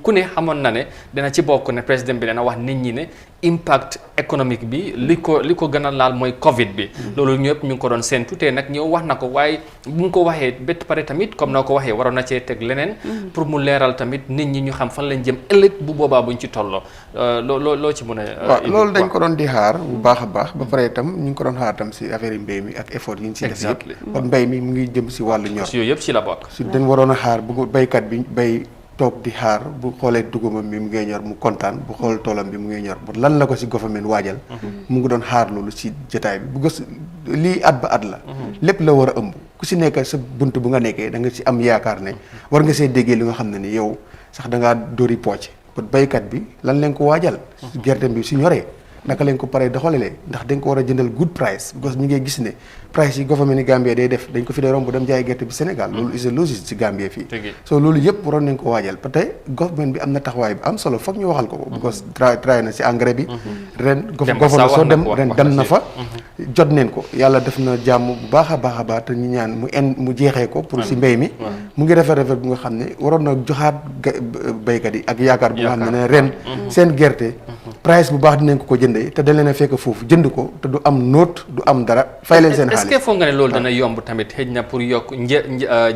ku ne xamoon na ne dina ci bokk ne président bi dana wax nit ñi ne impact économique bi li ko gën a laal mooy Covid bi loolu ñëpp ñu ngi ko doon séntu te nag ñëw wax na ko waaye bu mu ko waxee ba pare tamit comme na ko waxee waroon na cee teg leneen pour mu leeral tamit nit ñi ñu xam fan lañ jëm ëllëg bu boobaa buñ ci tolloo loo ci mën a waaw loolu dañ ko doon di xaar bu baax a baax ba pare itam ñu ngi ko doon xaar itam si affaire yi mbéy mi ak effort yi ñu si def yëpp kon mbéy mi mu ngi jëm si wàllu ñor yooyu yëpp si la bokk si dañ waroon a xaar bu béykat bi bay toog di xaar bu xoolee dugubam bi mu ngi ñor mu kontaan bu xool toolam bi mu ngi ñor bu lan la ko si government waajal mu ngi doon xaar loolu si jotaay bi bu gës lii at ba at la lépp la war a ëmb ku si nekk sa bunt bu nga nekkee da nga si am yaakaar ne war nga see déggee li nga xam ne ni yow sax da ngaa dóori pooc pour béykat bi lan leen ko waajal gerte bi si ñoree naka leen ko paree doxalalee ndax dañ ko war a jëndal good price because ñu ngi gis ne price yi government ni Gambia day def dañ ko fi dee romb dem jaay gerte bi Sénégal loolu is a logique si Gambia fii so loolu yëpp waroon nañ ko waajal ba tey government bi am na taxawaay bi am solo foog ñu waxal ko ko because try na si engrais bi ren government soo dem ren dem na fa jot neen ko yàlla def na jàmm bu baax a baax te ñu ñaan mu jeexee ko pour si mbéy mi mu ngi rafet bu nga xam ne waroon na joxaat béykat yi ak yaakaar bu nga xam ne ren seen gerte price bu baax dinañ ko jëndee te dañ leen a fekk foofu jënd ko te du am note du am dara fay leen seen xaalis est-ce que foog nga ne loolu dana yomb tamit xëj na pour yokk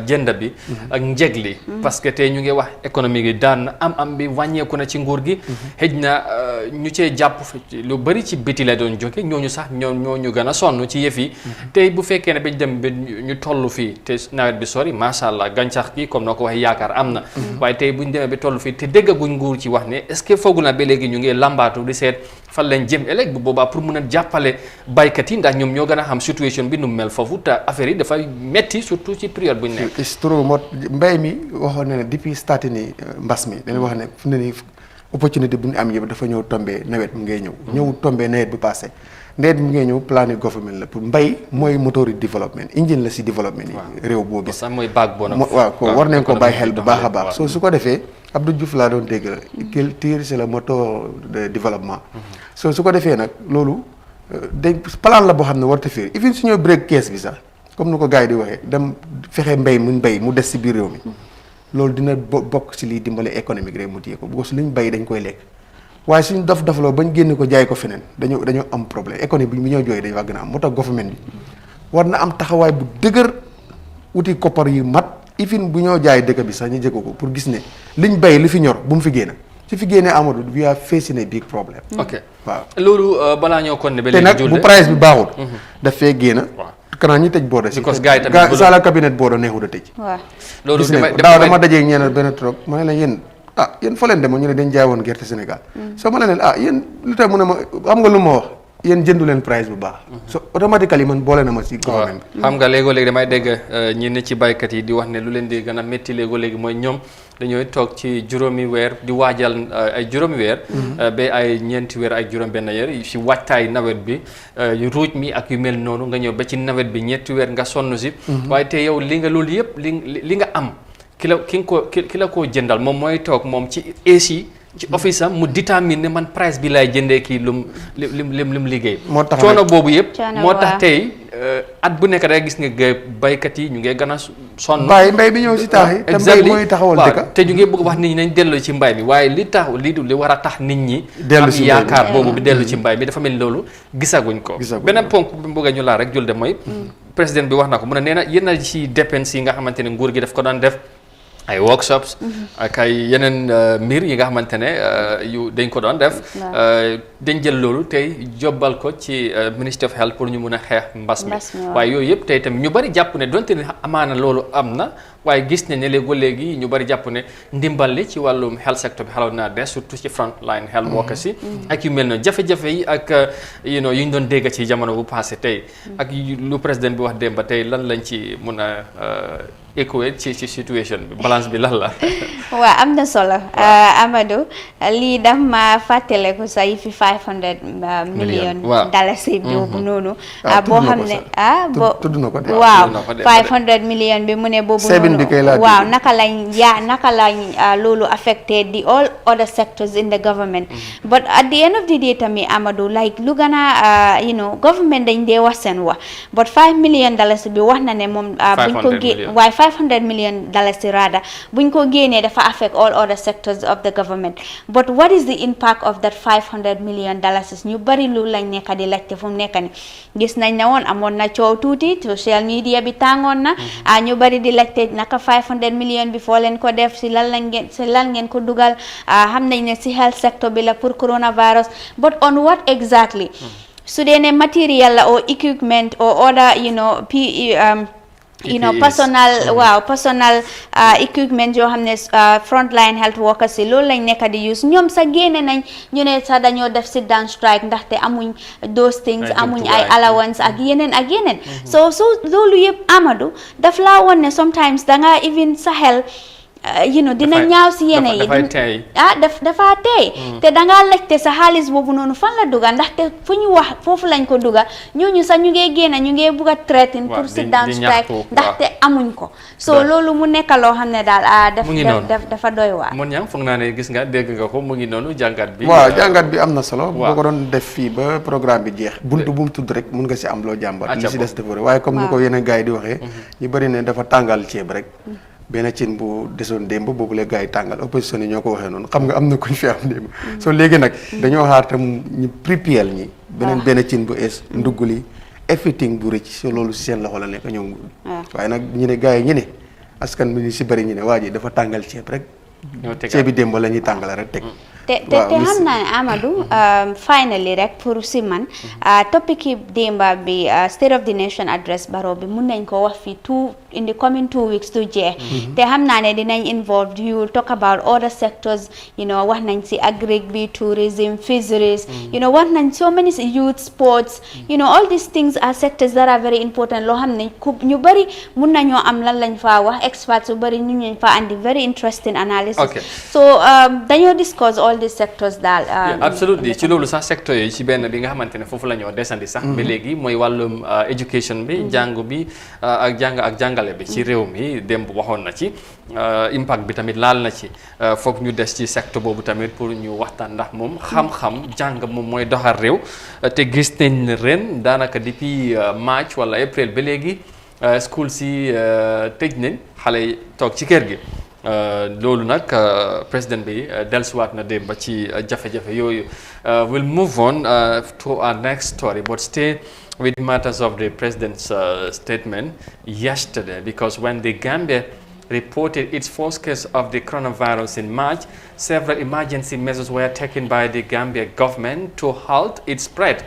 jënd bi ak njëg li parce que tey ñu ngi wax économie gi daan am bi wàññeeku na ci nguur gi xëj na ñu cee jàpp lu bari ci biti la doon jóge ñooñu sax ñooñu gën a sonn ci yëf yi tey bu fekkee ne bañ dem ba ñu toll fii te nawet bi sori macha allah gàncax gi comme noo ko waxee yaakaar am na waaye tey buñ demee ba toll fii te déggaguñ nguur ci wax ne est-ce que foogu na ba léegi ñu ngi lambaatu di seet fan lañ jëm ëllëg bu boobaa pour mun a jàppale baykat yi ndax ñoom ñoo gën a xam situation bi nu mel foofu te affaire yi dafay metti surtout ci période bu ñu nekk. istro moo mbéy mi waxoon na ne depuis starté ni mbas mi dañu wax ne fu ne nii opportunité bu ñu am yëpp dafa ñëw tombé nawet mu ngay ñëw tombé nawet bi passé nawet bi mu ngay ñëw plan de government la pour mbay mooy moteur yi développement engine la si développement yi réew boo gis sax mooy baag bon waaw ko war nañ ko bàyyi xel bu baax a baax su ko defee Abdou Diouf laa doon dégg la culture c'est le moteur de développement su ko defee nag loolu dañ plan la boo xam ne warta fiir even suñoo break kees bi sax comme ni ko gars yi di waxee dem fexe mbay mu des si biir réew mi loolu dina bokk si liy dimbale économique rek mu téye ko parce que luñ bay dañ koy lekk waaye suñ daf-dafloo bañ génn ko jaay ko feneen dañoo am problème économie bi ñoo jooy dañu wax gën a am moo tax government bi war na am taxawaay bu dëgër wuti koppar yu mat even bu ñoo jaay dëkk bi sax ñu jëkko ko pour gis ne liñ bay li fi ñor bu mu fi génn su fi génnee Amadou we are facing a big problem. ok waaw loolu balaa ñoo kon ne ba te léegi nag bu price bi baaxul daf fee génn kanaa ñi tëj booda si because gars yi tamit sala cabinet booda neexul a tëj loolu gis ne daaw dama dajee ñeneen benn trop ma ne la yéen fa leen demoon ñu ne dañ jaay woon gerte Sénégal soo ma ne leen yéen lu tax mu ne ma xam nga lu ma wax yéen jëndu leen price bu baax so automatiquement man boole na ma si government bi xam nga léegoo-léegi damay dégg ñi ne ci baykat yi di wax ne lu leen di gën a métti léegoo-léegi mooy ñoom dañooy toog ci juróomi weer di waajal ay juróomi weer ba ay ñeenti weer ay juróom benn weer si waajtaay nawet bi ruuj mi ak yu mel noonu nga ñëw ba ci nawet bi ñetti weer nga sonn si waaye te yow li nga loolu yëpp li nga am ki la koo jëndal moom mooy toog moom ci AC ci office am mu détermine ne man price bi laay jëndee kii lim liggéey coono boobu yëpp moo tax tey at bu nekk rek gis nga baykat yi ñu ngi gën a sonn mbay bi ñëw si taax yi te mbay mooy taxawal dëkk te ñu ngi bëgg wax nit ñi nañ dellu ci mbay mi waaye li war a tax nit ñi am yaakaar boobu bi dellu ci mbay mi dafa mel ni loolu gisaguñ ko beneen ponk bi mu bëgg ñu laa rek jul de mooy président bi wax na ko mu ne nee na yéen a ci dépenses yi nga xamante ne nguur gi daf ko doon def ay workshops ak ay yeneen mbir yi nga xamante ne yu dañ ko doon def dañ jël loolu tey jobbal ko ci Ministry of Health pour ñu mun a xeex mbas mi waaye yooyu yëpp tey tamit ñu bari jàpp ne donte ne amaana loolu am na waaye gis nañ ne léegi ñu bari jàpp ne ndimbal li ci wàllum health sector bi xalaat naa des surtout ci front line health workers yi ak yu mel noonu jafe-jafe yi ak yu ñu doon dégg ci jamono bu passé tey ak lu président bi wax démb ba tey lan lañ ci mun a écoué ci situation bi balance bi lan la. waaw am na solo Amadou lii daf ma fàttaleku sa yi fi 500 million dalasi boobu noonu boo xam ne tudd na ko de waaw 500 million bi mu ne boobu noonu waaw naka lañ loolu affecté the all other sectors in the government but at the end of the day tamit Amadou like lu gën a government dañ dee wax seen wax but 5 million dalasi bi wax na ne moom buñ ko waaye 500 million dollars rather buñ ko génnee dafa affect all other sectors of the government but what is the impact of that 500 million dollars ñu bari lu lañ nekk di laajte fu mu nekk ni gis nañ ne woon amoon na coow tuuti social media bi tàngoon na ñu bari di laajte naka 500 million bi foo leen ko def si lan ngeen ko dugal xam nañ ne si health sector bi la pour coronavirus but on what exactly su dee ne material la or equipment or other personal equipment yoo xam ne frontline health workers yi loolu lañ nekk di use ñoom sax génne nañ ñu ne sax dañoo def sit down strike ndaxte amuñ those things amuñ ay allowance ak yeneen so loolu yëpp Amadou daf laa woon ne sometimes danga even sa xel dina ñaaw si yene yi dafa tey te dangaa laajte sa xaalis boobu noonu fan la duga ndaxte fu ñu wax foofu lañ ko duga ñooñu sax ñu ngee génn ñu ngee bugg a threaten pour sit down strike ndaxte amuñ ko so loolu mu nekk loo xam ne daal dafa doy waar mun ñaam foog naa ne gis nga dégg nga ko mu ngi noonu jàngat bi jàngat bi am na solo boo ko doon def fii ba programme bi jeex buntu bu mu tudd rek mun nga si am loo jàmbat li si des dafa waaye comme ni ko yeneen gars yi di waxee ñu bëri ne dafa tàngal ceeb rek benn cin bu desoon démb boobu la gars yi tàngal opposition yi ñoo ko waxee noonu xam nga am na kuñ fi am démb soo léegi nag dañoo xaar tam ñu prépare ñi benn cin bu ees ndugguli everything bu rëcc so loolu si seen loxo la nekk ñoom waaye nag ñu ne gars yi ñu ne askan bi ñu si bëri ñu ne waa ji dafa tàngal ceeb rek ceeb bi démb la ñuy tàngal rek teg te xam naa ne Amadou finally rek pour si man topic yi démba bi State of the Nation address Barrow bi mun nañ ko wax fii in the coming 2 weeks to jeex te xam naa ne dinañ involved you talk about other sectors wax nañ si agric bi tourism fisheries wax nañ so many youth sports all these things are sectors that are very important loo xam ne ñu bëri mun nañoo am lan lañ faa wax experts yu bëri ñu ñu fa andi very interesting analysis so dañoo discuss all these sectors daal absolutely ci loolu sax secteur yi ci benn bi nga xamante ne foofu la ñoo desandi sax ba léegi mooy wàllum education bi jàng bi ak jàngale bi ci réew mi démb waxoon na ci impact bi tamit laal na ci foog ñu des ci secteur boobu tamit pour ñu waxtaan ndax moom xam-xam jàng moom mooy doxal réew te gis nañ ne ren daanaka depuis mars wala avril ba léegi school si tëj nañ xale yi toog ci kër gi loolu nag président bi dellusiwaat na démb ba ci jafe-jafe yooyu we'll move on to our next story but stay with matters of the president's statement yesterday because when the Gambia reported its first case of the coronavirus in March, several emergency measures were taken by the Gambia government to halt its spread.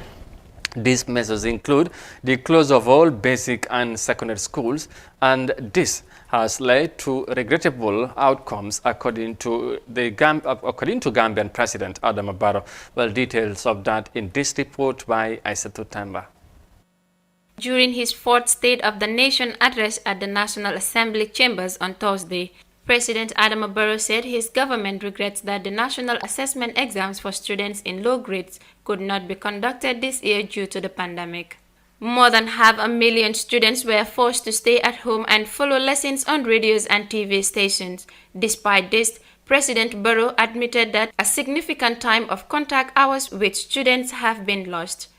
These measures include the closure of all basic and secondary schools, and this has led to regrettable outcomes according to Gambian President Adama Barrow. Well, details of that in this report by Aissatou Tamba. During his fourth State of the Nation address at the National Assembly chambers on Thursday, President Adama Barrow said his government regrets that the national assessment exams for students in low grades could not be conducted this year due to the pandemic. More than 500,000 students were forced to stay at home and follow lessons on radios and TV stations. Despite this, President Barrow admitted that a significant time of contact hours with students have been lost.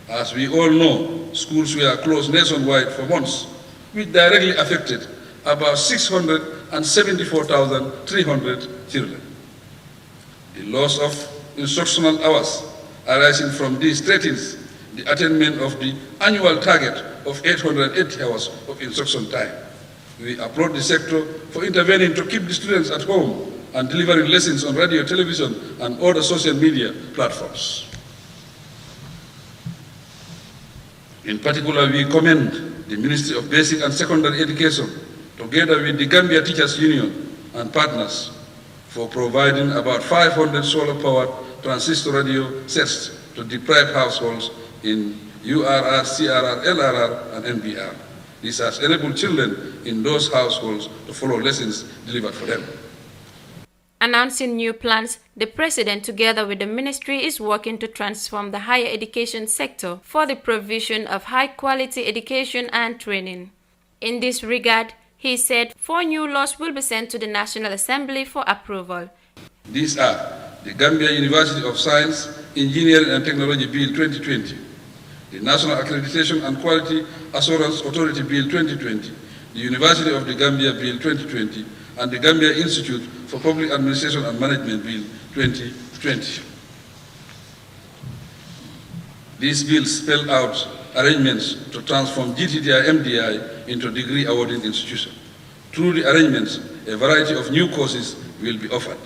As we all know, schools were closed nationwide for months, which directly affected about 674,300 children. The loss of instructional hours arising from these threatens the attainment of the annual target of 880 hours of instruction time. We applaud the sector for intervening to keep the students at home and delivering lessons on radio, television, and other social media platforms. In particular, we commend the Ministry of Basic and Secondary Education, together with the Gambia Teachers Union and partners, for providing about 500 solar-powered transistor radio sets to deprived households in URR, CRR, LRR, and NBR. This has enabled children in those households to follow lessons delivered for them. Announcing new plans, the President, together with the ministry, is working to transform the higher education sector for the provision of high-quality education and training. In this regard, he said 4 new laws will be sent to the National Assembly for approval. These are the Gambia University of Science, Engineering and Technology Bill 2020, the National Accreditation and Quality Assurance Authority Bill 2020, the University of the Gambia Bill 2020, and the Gambia Institute for Public Administration and Management Bill 2020. These bills spell out arrangements to transform GTTI MDI into degree awarding institution. Through the arrangements, a variety of new courses will be offered.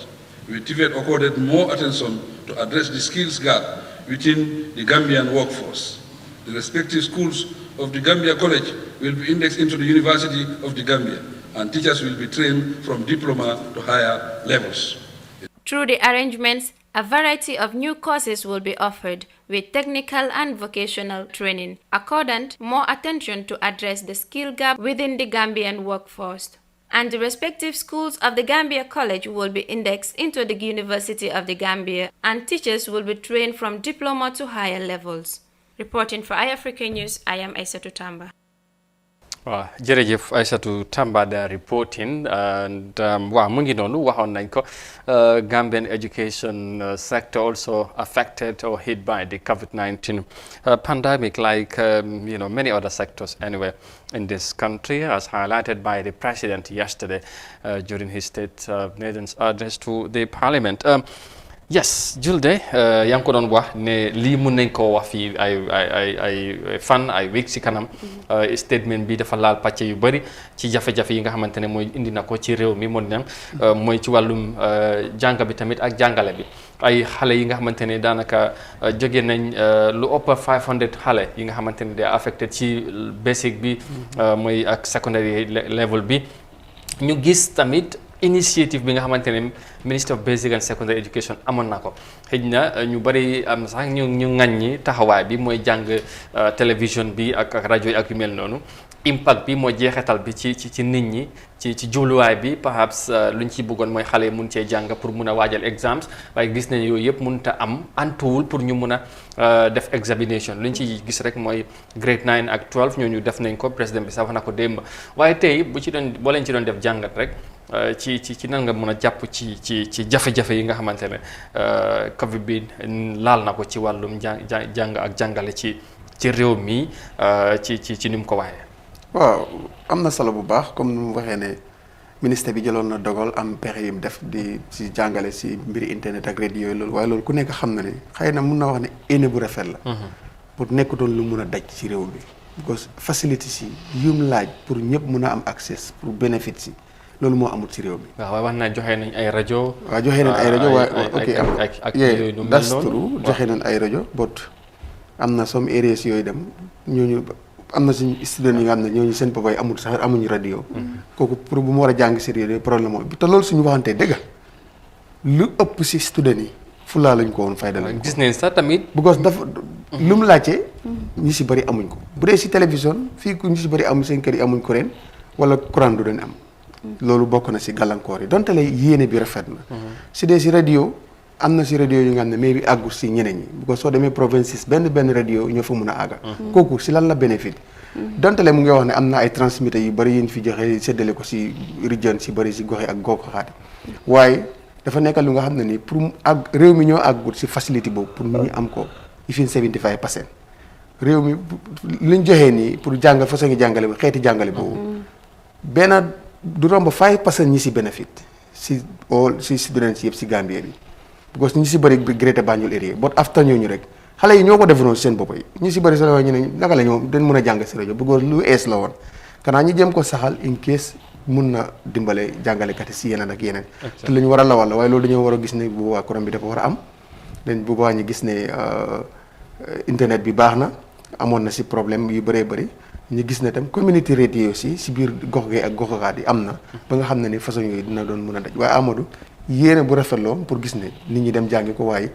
With TVET accorded more attention to address the skills gap within the Gambian workforce. The respective schools of the Gambia College will be indexed into the University of the Gambia, and teachers will be trained from diploma to higher levels. Through the arrangements, a variety of new courses will be offered with technical and vocational training, accordant more attention to address the skill gap within the Gambian workforce. And the respective schools of the Gambia College will be indexed into the University of the Gambia, and teachers will be trained from diploma to higher levels. Reporting for iAfrica News, I am Aissatou Tamba. waaw jërëjëf Aissatou Tamba da reporting and waaw mu ngi noonu waxoon nañ ko Gambian education sector also affected or hit by the COVID-19 pandemic like many other sectors anyway in this country, as highlighted by the president yesterday during his State of Nations address to the parliament. Yes, Julde yaa ngi ko doon wax ne lii mun nañ koo wax fii ay fan ay week si kanam statement bi dafa laal pàcc yu bëri ci jafe-jafe yi nga xamante ne mooy indi na ko ci réew mi mun nañ mooy ci wàllum jàng bi tamit ak jàngale bi ay xale yi nga xamante ne daanaka jóge nañ lu ëpp 500 xale yi nga xamante ne day affecté ci basic bi mooy ak secondary level bi ñu gis tamit initiative bi nga xamante ne Minister of Basic and Secondary Education amoon na ko xëj na ñu bëri am sax ñu ŋàññi taxawaay bi mooy jàng télévision bi ak rajo yi ak yu mel noonu impact bi mooy jeexetal bi ci nit ñi ci jubluwaay bi perhaps luñ ci bëggoon mooy xale yi mun cee jàng pour mun a waajal exams waaye gis nañ yooyu yëpp mënut a am antuwul pour ñu mun a def examination luñ ci gis rek mooy grade 9 ak 12 ñooñu def nañ ko président bi sax wax na ko démb waaye tey boo leen ci doon def jàngat rek ci nan nga mën a jàpp ci jafe-jafe yi nga xamante ne Covid bi laal na ko ci wàllum jàng ak jàngale ci réew mi ci ni mu ko waxee. waaw am na solo bu baax comme ni mu waxee ne ministre bi jëloon na dogal am pexe yi mu def di ci jàngale si mbiri internet ak rajo yooyu loolu waaye loolu ku nekk xam na ne xëy na mun na wax ne éne bu rafet la. pour nekkutoon lu mun a daj ci réew mi. because facilité si yum laaj pour ñëpp mun a am accès pour bénéfice si. loolu moo amul ci réew mi. waaw waaye wax naa joxe nañ ay rajo. waaw joxe nañ ay rajo waaye ok ak yooyu nu mel noonu joxe nañ ay rajo but am na some areas yooyu dem ñooñu am na suñu student yi nga xam ne ñooñu seen papa yi amul sax amuñu radio. kooku pour bu mu war a jàng si réew problème mooy te loolu suñu waxantee dëgg lu ëpp si student yi fulaa lañ ko woon fayda lañ ko. gis nañ sax tamit. because dafa lu mu laajte ñu si bëri amuñ ko bu dee si télévision fii ku ñu si bëri amuñ seen kër yi amuñ courant wala courant du dañ am. loolu bokk na si gàllankoor yi donte la yéene bi rafet na si dee si radio am na si radio yu nga xam ne mais bi àggu si ñeneen ñi bu ko soo demee provinces benn radio ñoo fa mun a àgga kooku si lan la bénéfice donte le mu ngi wax ne am na ay transmetteurs yu bëri yéen fi joxe séddale ko si region si bëri si gox yi ak gox xaati waaye dafa nekk lu nga xam ne ni pour mu àgg réew mi ñoo àggut si facilité boobu pour nit ñi am ko ifin 75% réew mi liñ joxee nii pour jàng façon ngi jàngale bi xeeti jàngale boobu benn du romb 5% ñi si bénéfice si students yëpp si Gambie bi parce que ñi si bëri Greater Banjul area but after ñooñu rek xale yi ñoo ko defoon seen bopp yi ñi si bëri sa la ñu ne naka la ñoom dañ mën a jàng si rajo because lu ees la woon kanaa ñu jëm ko saxal in case mun na dimbale jàngalekat yi si yeneen ak yeneen te lu ñu war a lawal la waaye loolu dañoo war a gis ne bu boobaa courant bi dafa war a am dañ bu boobaa ñu gis ne internet bi baax na amoon na si problème yu bëree bëri ñu gis ne tam community radio aussi si biir gox gi ak goxaat yi am na ba nga xam ne ni façon yooyu dina doon mën a daj waaye Amadou yéene bu rafetloo pour gis ne nit ñi dem jàngi ko waaye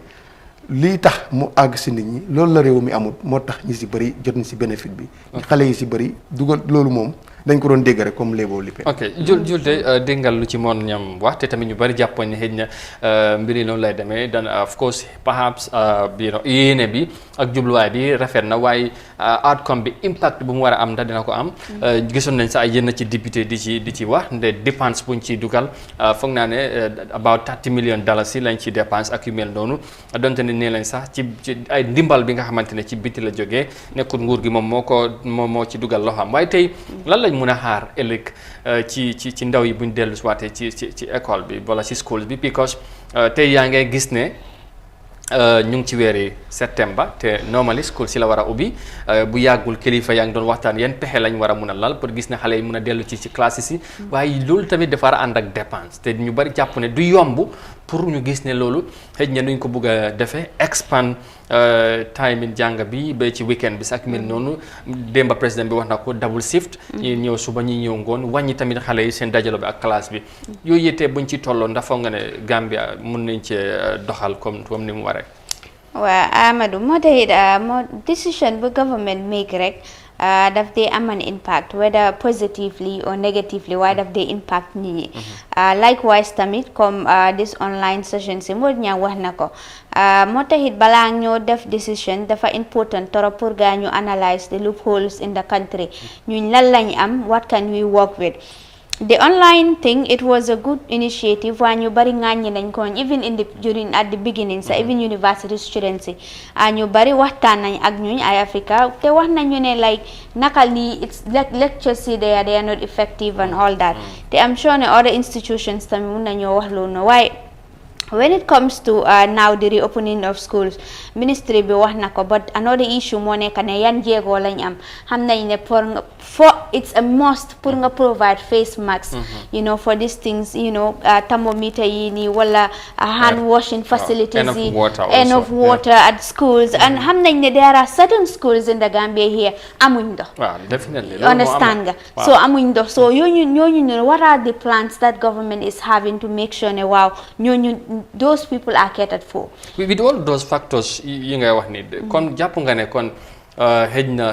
lii tax mu àgg si nit ñi loolu la réew mi amul moo tax ñi si bëri jot na si bénéfice bi xale yi si bëri dugal loolu moom dañ ko doon dégg rek comme léeboo lippee ok Julde déggal lu ci moon ñam wax te tamit ñu bëri jàppoon ne xëy na mbir yi noonu lay demee dan of course perhaps yéene bi ak jubluwaay bi rafet na waaye outcome bi impact bu mu war a am ndax dina ko am gisoon nañ sax ay yenn ci député di ci wax nde dépense buñ ci dugal foog naa ne about $30 million si lañ ci dépense ak yu mel noonu donte ne nee lañ sax ci ay ndimbal bi nga xamante ne ci biti la jógee nekkul nguur gi moom moo ci dugal loxoom waaye tey lan lañ mun a xaar ëllëg ci ndaw yi buñ dellu si waatee ci école bi wala ci school bi because tey yaa ngay gis ne ñu ngi ci weeri septembre te normally school si la war a ubbi bu yàggul kilifa yaa ngi doon waxtaan yan pexe lañ war a mun a lal pour gis ne xale yi mun a dellu ci classe si waaye loolu tamit dafa war a ànd ak dépense te ñu bari jàpp ne du yomb pour ñu gis ne loolu xëy na nuñ ko bëgg a defee expand time in jàng bi ba ci weekend bi sax mel noonu démba président bi wax na ko double shift ñi ñëw suba ñi ñëw ngoon wàññi tamit xale yi seen dajalo bi ak classe bi yooyu yëtee buñ ci tolloo ndax foog nga ne Gambia mun nañ cee doxal comme ni mu waree. waaw Amadou moo taxit moo décision bu government make rek daf dee am an impact whether positively or negatively waaye daf dee impact nit ñi likewise tamit comme this online session si moo ñaa wax na ko moo taxit balaa ñoo def decision dafa important torop pour gaa ñu analyse the loopholes in the country ñuñ lan lañ am what can we work with. The online thing, it was a good initiative when you bari ngani nañ ko even in the during at the beginning so even university students ñu bari waxtaan nañ ak ñuñ ay Africa te wax nañu ne like naka li it's like lectures they are not effective and all that te I'm sure ne other institutions tamit mun nañoo wax loolu waaye when it comes to now the reopening of schools ministry bi wax na ko but another issue moo nekk ne yan jéego lañ am xam nañ ne for it's a must pour nga provide face masks you know for these things you know thermometer yi nii wala hand washing facilities yi enough water at schools and xam nañ ne there are certain schools in the Gambia here amuñ ndox definitely understand nga so amuñ ndox so ñooñu what are the plans that government is having to make sure ne waaw ñooñu those people are catered for. With all those factors yi ngay wax ni kon jàpp nga ne kon xëj na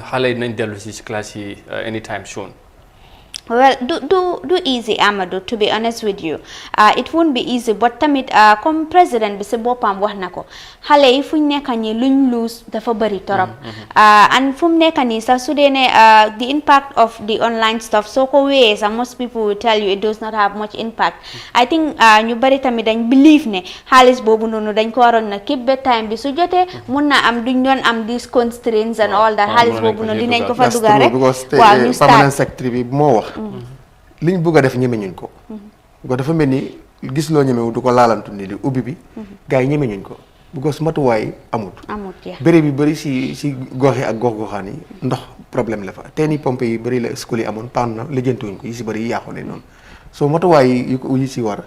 xale nañ dellu si classe yi anytime soon. Well, do easy, Amadou, to be honest with you. It won't be easy, but tamit comme président bi si boppam wax na ko xale yi fuñ nekk nii luñ lose dafa bëri torop and fu mu nekk nii sax su dee ne the impact of the online stuff soo ko wéyee sax most people will tell you it does not have much impact. I think ñu bëri tamit dañ believe ne xaalis boobu noonu dañ ko waroon na keep bedtime bi su jotee mun na am duñ doon am these constraints and all that xaalis boobu noonu dinañ ko fa dugal rek waaw ñu start secteur bi moo wax liñ bëgg a def ñemeñuñ ko bu ko dafa mel ni gis loo ñemewu du ko laalantu ni di ubbi bi gars yi ñemeñuñ ko bu ko matuwaay amut bëri bi bëri si gox yi ak gox-goxaan yi ndox problème la fa teen yi pompe yi bëri la school yi amoon paan na lijjantiwuñ ko yi si bëri yi yàqu ne noonu soo matuwaay yi si war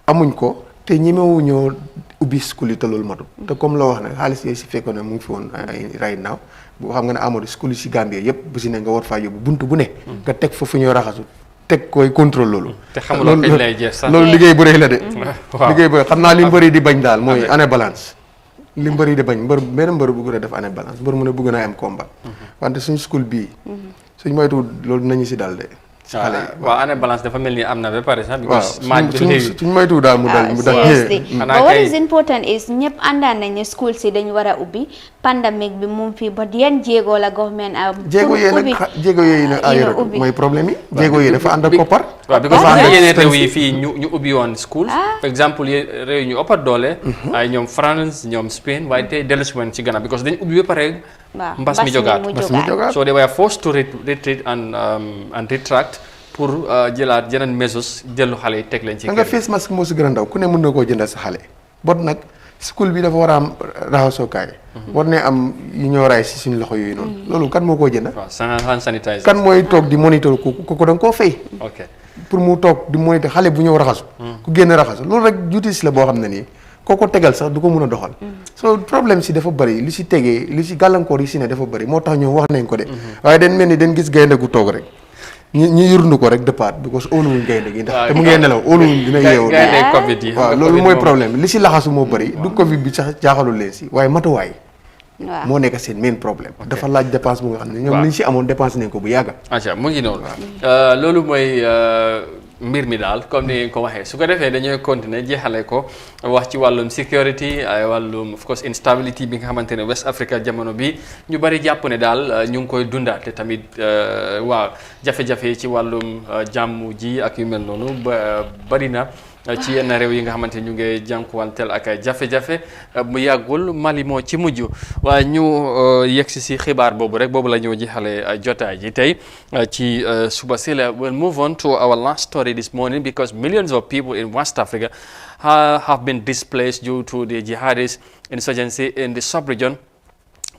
amuñ ko te ñemewu ñoo ubbi school yi te loolu matut te comme loo wax ne xaalis yooyu si fekkoon ne mu ngi fi woon right now bu xam nga ne Amadou school yi si Gambie yëpp bu si ne nga war faa yóbbu buntu bu ne nga teg fa fu ñoo raxasu teg koy contrôle loolu te xamuloo kañ lay jeex sax loolu liggéey bu rëy la de liggéey bu xam naa li mbëri di bañ daal mooy année balance li mbëri di bañ benn mbër bëgg na def année balance mbër mu ne bëgg naa am combat wante suñ school bii suñ moytuwul loolu nañu si dal de si xale yi. waaw année balance dafa mel ni am na ba pare sax. because maaj bi léegi suñ moytuwul daal mu dal seriously but what is important is ñëpp àndaan nañ ne school si dañ war a ubbi pandemic bi moom fii ba yan jéego la government jéego yooyu nag ayoro mooy problème yi jéego yi dafa ànd ak koppar. waaw because am na yeneen réew yi fii ñu ubbi woon school par exemple réew yi ñu ëppat doole ay ñoom France ñoom Spain waaye tey dellusi woon ci gannaaw because dañ ubbi ba pare mbas mi jógaat so they were forced to retreat and retract pour jëlaat yeneen measures dellu xale yi teg leen ci nga face masque moo si gën a ndaw ku ne mën na koo jëndal sa xale bot nag school bi dafa war a am raxasookaay war ne am yu ñoo raay si suñu loxo yooyu noonu loolu kan moo koo jënd hand sanitizer kan mooy toog di monitor ko da nga koo fay pour mu toog di monitor xale bu ñëw raxasu ku génn raxasu loolu rek justice la boo xam ne nii kooko tegal sax du ko mun a doxal so problème si dafa bëri li si tegee li si gàllankoor yi si ne dafa bëri moo tax ñoom wax nañ ko de waaye dañ mel ni dañ gis gaynde gu toog rek ñu yurndu ko rek dëppaat because óoluwuñ gaynde gi ndax te mu ngee nelaw óoluwuñ dina yeewu waaw loolu mooy problème li si laxasu moo bëri du covid bi sax jaaxalul leen si waaye matuwaay moo nekk seen main problème dafa laaj dépense bu nga xam ne ñoom liñ si amoon dépense nañ ko bu yàgga mu ngi noonu loolu mooy mbir mi daal comme ni ngeen ko waxee su ko defee dañooy continuer jeexale ko wax ci wàllum security ay wàllum of course instability bi nga xamante ne West Africa jamono bi ñu bari jàpp ne daal ñu ngi koy dundaat te tamit waaw jafe-jafe ci wàllum jàmm ji ak yu mel noonu bari na ci yenn réew yi nga xamante ñu ngi jànkuwanteel ak ay jafe-jafe mu yàggul Mali moo ci mujj waaye ñu yegsi si xibaar boobu rek boobu la ñëw jeexale jotaay ji tey ci suba si la we'll move on to our last story this morning because millions of people in West Africa have been displaced due to the jihadist insurgency in the sub-region,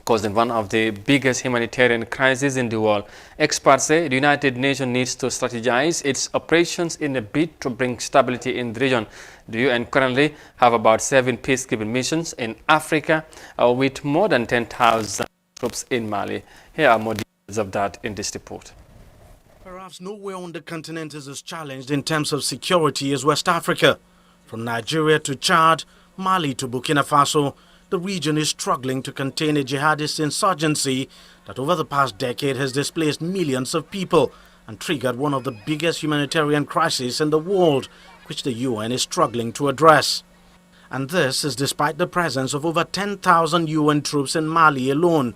causing one of the biggest humanitarian crises in the world. Experts say the United Nations needs to strategize its operations in a bid to bring stability in the region. The UN currently have about 7 peacekeeping missions in Africa with more than 10,000 troops in Mali. Here are more details of that in this report. Perhaps nowhere on the continent is as challenged in terms of security as West Africa. From Nigeria to Chad, Mali to Burkina Faso, the region is struggling to contain a jihadist insurgency that over the past decade has displaced millions of people and triggered one of the biggest humanitarian crises in the world, which the UN is struggling to address. And this is despite the presence of over 10,000 UN troops in Mali alone.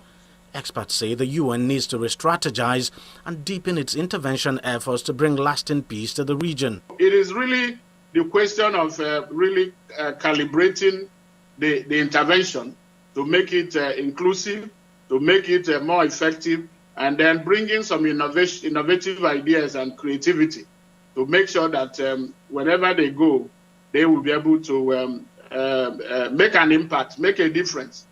Experts say the UN needs to re-strategize and deepen its intervention efforts to bring lasting peace to the region. It is really the question of calibrating the intervention to make it inclusive, to make it more effective, and then bring in some innovative ideas and creativity to make sure that whenever they go, they will be able to make an impact, make a difference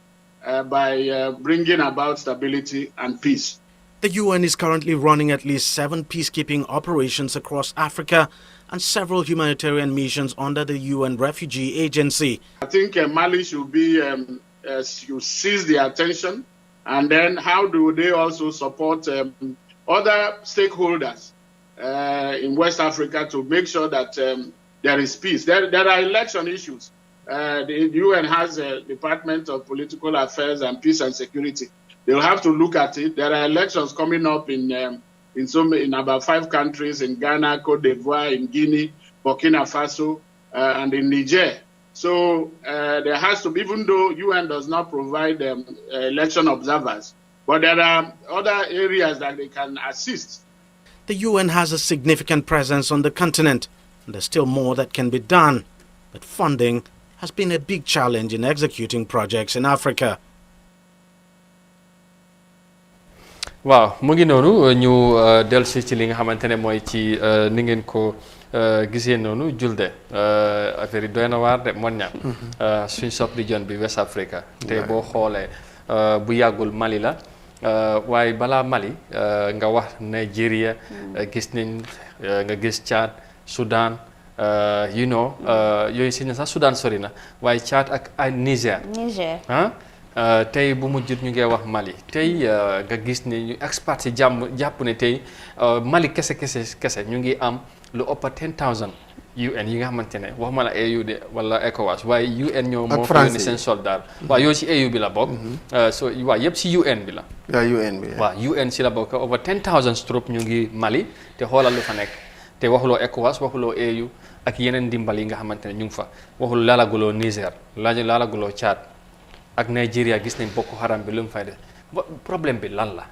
by bringing about stability and peace. The UN is currently running at least 7 peacekeeping operations across Africa and several humanitarian missions under the UN Refugee Agency. I think Mali should be should seize the attention, and then how do they also support other stakeholders in West Africa to make sure that there is peace. There are election issues. The UN has a Department of Political Affairs and Peace and Security. They'll have to look at it. There are elections coming up in about 5 countries, in Ghana, Cote d'Ivoire, in Guinea, Burkina Faso, and in Niger. So there has to be, even though UN does not provide election observers, but there are other areas that they can assist. The UN has a significant presence on the continent, and there's still more that can be done. But funding has been a big challenge in executing projects in Africa. waaw mu ngi noonu ñu dellusi ci li nga xamante ne mooy ci ni ngeen ko gisee noonu julde affaire yi doy na waar de mon ñam suñ sub-région bi West Africa te boo xoolee bu yàggul Mali la waaye balaa Mali nga wax Nigeria gis nañ nga gis Tchad Soudan yooyu si ne sax Soudan sori na waaye Tchad ak ay Niger tey bu mujjut ñu ngi wax Mali tey nga gis ne ñu experts yi jàpp ne tey Mali kese ñu ngi am lu ëpp 10,000 UN yi nga xamante ne waxuma la AU de wala ECOWAS waaye UN ñoo moo ak fa yónni seen soldat waaw yow si AU bi la bokk so waaw yëpp si UN bi la waaw UN si la bokk over 10,000 troupes ñu ngi Mali te xoolal lu fa nekk te waxuloo ECOWAS waxuloo AU ak yeneen ndimbal yi nga xamante ne ñu ngi fa waxul laalaguloo Niger laalaguloo Tchad ak Nigeria gis nañ Boko Haram bi lu mu fay def problème bi lan la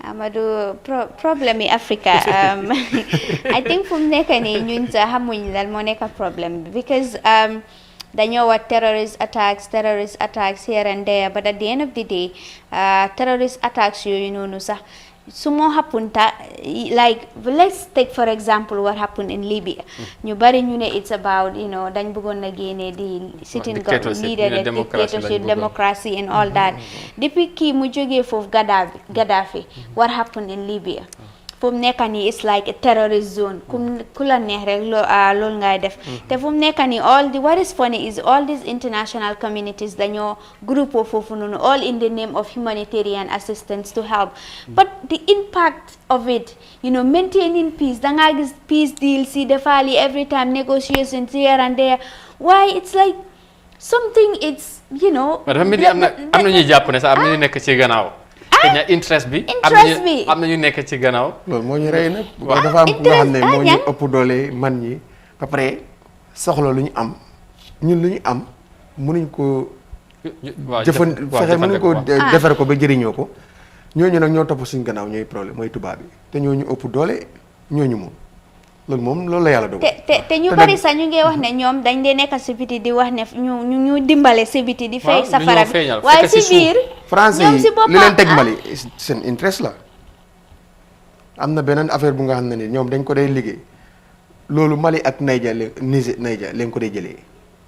Amadou problème yi Africa I think fu mu nekk nii ñun sax xamuñ lan moo nekk problème bi because dañoo wax terrorist attacks here and there but at the end of the day terrorist attacks yooyu noonu sax su moo happunta like let's take for example what happened in Libya ñu bari ñu ne it's about dañ bëggoon na génne di sitting leader dictatorship democracy and all that depuis kii mu jógee foofu Gaddafi what happened in Libya fu mu nekk nii it's like a terrorist zone ku la neex rek loolu ngay def te fu mu nekk nii what is funny is all these international communities dañoo groupe foofu noonu all in the name of humanitarian assistance to help but the impact of it maintaining peace dangaa gis peace deals yi defal yi every time negotiations here and there why it's like something it's dafa mel ni am na ñuy jàpp ne sax am na ñu nekk ci gannaaw interest bi am na ñu nekk ci gannaaw loolu moo ñu rey nag dafa am ku nga xam ne moo ñu ëpp doole man ñi ba pare soxla lu ñu am ñun lu ñu am mënuñ ko fexe mënuñ ko defar ko ba jëriñoo ko ñooñu nag ñoo topp suñu gannaaw ñooy problème mooy tubaab bi te ñooñu ëpp doole ñooñu moom loolu la yàlla dogal te ñu bari sax ñu ngi wax ne ñoom dañ dee nekk si biti di wax ne ñu dimbale si biti di fay safara bi waaye si biir français yi li leen teg Mali seen interest la am na beneen affaire bu nga xam ne ni ñoom dañ ko dee liggéey loolu Mali ak Niger leen ko dee jëlee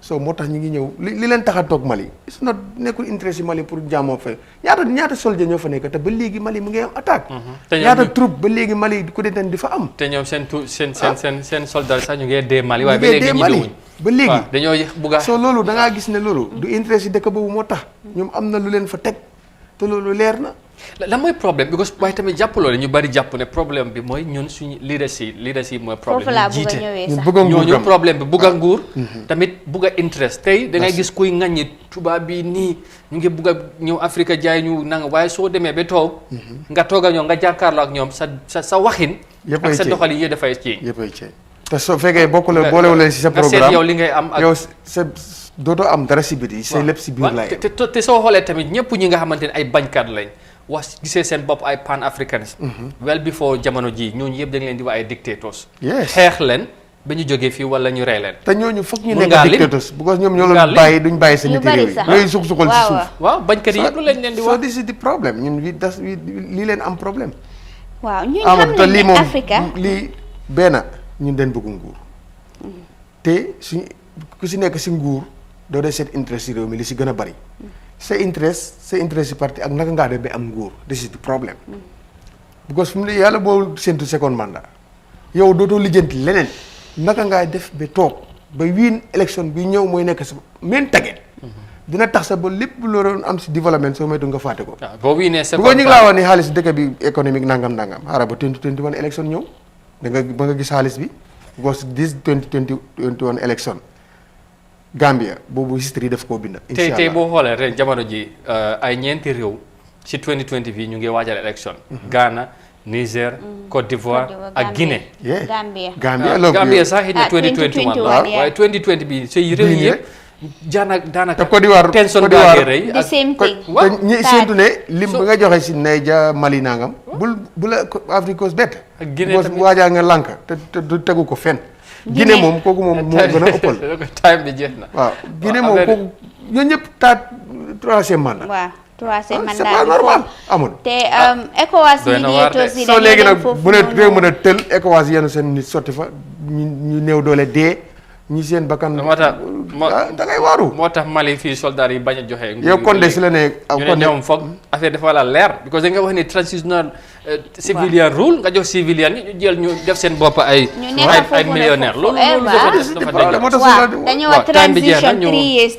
so moo tax ñu ngi ñëw li leen tax a toog Mali it's not nekkul interest yi Mali pour jàmmoo fa ñaata soldier ñoo fa nekk te ba léegi Mali mu ngi am attaque ñaata troupe ba léegi Mali ku dee di fa am te ñoom seen soldat sax ñu ngi dee Mali waaye ba léegi ñu ba léegi dañoo bugga so loolu da ngaa gis ne loolu du interest yi dëkk boobu moo tax ñoom am na lu leen fa teg te loolu leer na lan mooy problème because waaye tamit jàppaloo ñu bari jàpp ne problème bi mooy ñun suñu leadership mooy problème ñu jiite ñooñu problème bi bugg a nguur tamit bugg a interest tey da ngay gis kuy ŋaññi tubaab bi nii ñu ngi bugg a ñëw Afrique jaay ñu nanga waaye soo demee ba toog nga toog a ñoom nga jàkkaarloo ak ñoom sa waxin ak sa doxalin yi dafay ci te soo fekkee boolewuleen si sa programme yow li ngay am ak yow sa dootoo am dara si biti say lépp si biir lay te soo xoolee tamit ñëpp ñi nga xamante ne ay bañkat lañ wax gisee seen bopp ay pan africanisme well before jamono ji ñooñu yëpp dañ leen di wax ay dictators xeex leen ba ñu jógee fii wala ñu rey leen te ñooñu foog ñu nekk dictators because ñoom ñoo leen bàyyi duñ bàyyi seen nit réew yi ñooy suqal si suuf waaw bañkat yi yëpp lu lañ leen di wax so this is the problem ñun lii leen am problème waaw ñun xam nañ ne Afrique lii benn ñun den bëgg nguur te suñ ku si nekk si nguur doo dee seet interest si réew mi li si gën a bari sa interest si parti ak naka ngaa def ba am nguur this is the problem because fu mu ne yàlla boo séntu second mandat yow dootoo lijjanti leneen naka ngaa def ba toog ba wiin élection bi ñëw mooy nekk sa main target dina tax sa ba lépp loo doon am si développement soo moytu nga fàtte ko boo wiinee bu ko ñu ngi laa wax ni xaalis dëkk bi économique nangam xaaral ba 2021 élection ñëw ba nga gis xaalis bi because this 2021 élection Gambia boobu history daf koo bind. incha allah tey boo xoolee ren jamono ji ay ñeenti réew ci 2020 bi ñu ngi waajal élection. Ghana Niger. Côte d'Ivoire ak Guinée. Gambia sax xëy na 2021 la waaye 2020 bi ci réew yi yëpp. daanaka Côte d'Ivoire tension baa ngi rëy. the same thing. ñi séntu ne lim ba nga joxe si Niger Mali nangam. bu la Afrique Coast bett. ak Guinée tamit waajaa nga lànk te du tegu ko fenn. Guinée moom kooku moom moo gën a ëppal. time bi jeex na. waaw Guinée moom kooku ñooñu ñëpp taat troisième mandat. waaw troisième mandat c'est pas normal amul. te ECOWAS mediators yi soo léegi nag bu ne réew mën a tël ECOWAS yenn seen nit sotti fa ñu néew doole dee ñi seen bakkan. moo tax da ngay waaru. moo tax Mali fii soldats yi bañ a joxe. yow Condé si la ne ñu ne ñoom foog affaire dafa la leer. parce que da nga wax ni transitional civilian rule nga jox civilian ñu jël ñu def seen bopp ay millionnaire loolu dañu wax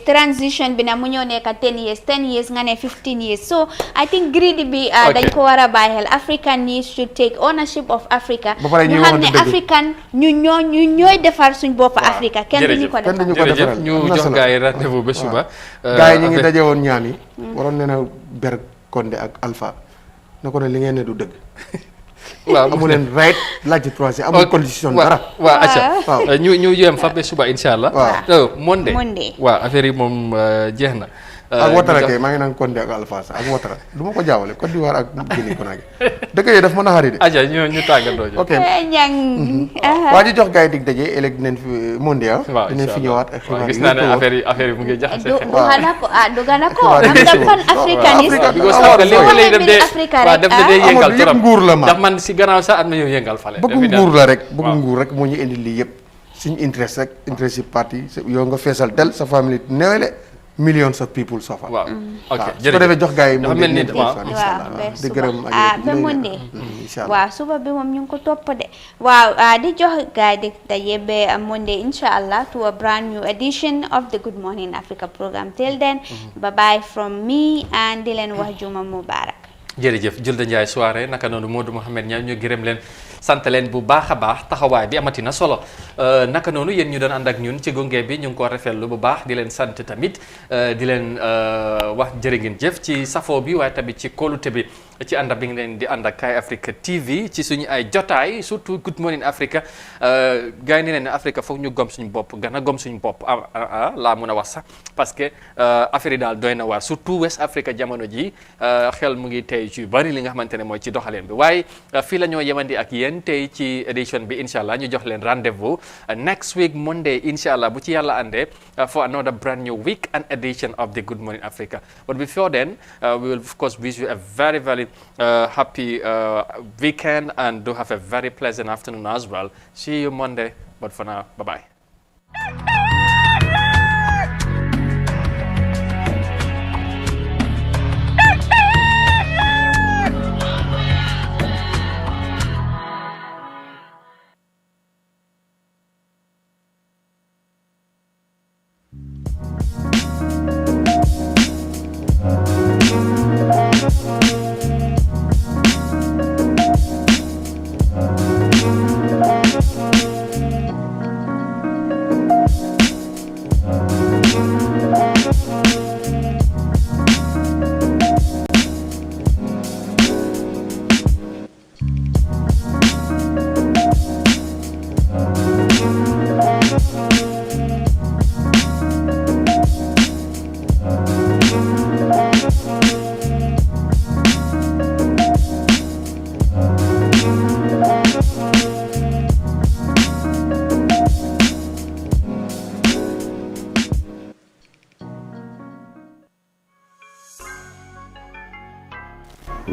transition bi nag mu ñëw nekk 10 years nga ne 15 years so I think greedy bi dañ ko war a bàyyi xel African needs should take ownership of Africa ñu xam ne African ñu ñooy defar suñ bopp Africa kenn duñu ko defar ñu jox gars yi rendez-vous ba suba gars yi ñu ngi daje woon ñaan yi waroon nee na ber Condé ak Alpha na ko ne li ngeen ne du dëgg waaw amu leen right laaj troisième amul condition dara waaw acca ñu yem fa ba suba insha allah waaw Monday waaw affaire yi moom jeex na ak Ouattara kay maa ngi naan Condé ak Alpha Sarr ak Ouattara du ma ko jaawale Côte d'Ivoire ak Guinée Conakry dëkk yi daf mën a xari de aja ñu tàggatoo ok waa ji jox gars yi dig daje ëllëg dinañ fi mondial dinañ fi ñëwaat ak xibaar gis naa ne affaire yi mu ngi jaxase du gana ko am nga pan africaniste waaw def na day yëngal yëpp nguur la ma ndax man si gannaaw sax am na yow yëngal fale bëgg nguur la rek bëgg nguur rek moo ñu indi lii yëpp suñu interest rek interest yi parti yow nga feesal del sa famille newele millions of people suffer. waaw ok su ko defee jox gars yi dafa mel ni di gërëm ba Monday waaw suba bi moom ñu ngi ko topp de waaw di jox gars yi di daje ba Monday insha allah to a brand new edition of the Good Morning Africa program till then bye bye from me and di leen wax juma mubarak jërëjëf Julde Ndiaye soirée naka noonu Modou Mohamed Niang ñu gërëm leen sant leen bu baax a baax taxawaay bi amati na solo naka noonu yéen ñu doon ànd ak ñun ci gunge bi ñu ngi ko rafetlu bu baax di leen sant tamit di leen wax jërë ngeen jëf ci safoo bi waaye tamit ci kóolute bi ci ànd bi ngeen leen di ànd ak Kay Africa TV ci suñu ay jotaay surtout Good Morning Africa gars yi ne ne Africa foog ñu gom suñu bopp gën a gom suñu bopp laa mun a wax sax parce que affaire yi daal doy na waar surtout West Africa jamono ji xel mu ngi tey ci bari li nga xamante ne mooy ci doxaleen bi waaye fii la ñoo yemandi ak yéen tey ci édition bi incha allah ñu jox leen rendez-vous next week Monday incha allah bu ci yàlla àndee for another brand new week and edition of the Good Morning Africa but before then we will of course wish you a very very happy weekend and do have a very pleasant afternoon as well. See you Monday, but for now, bye-bye.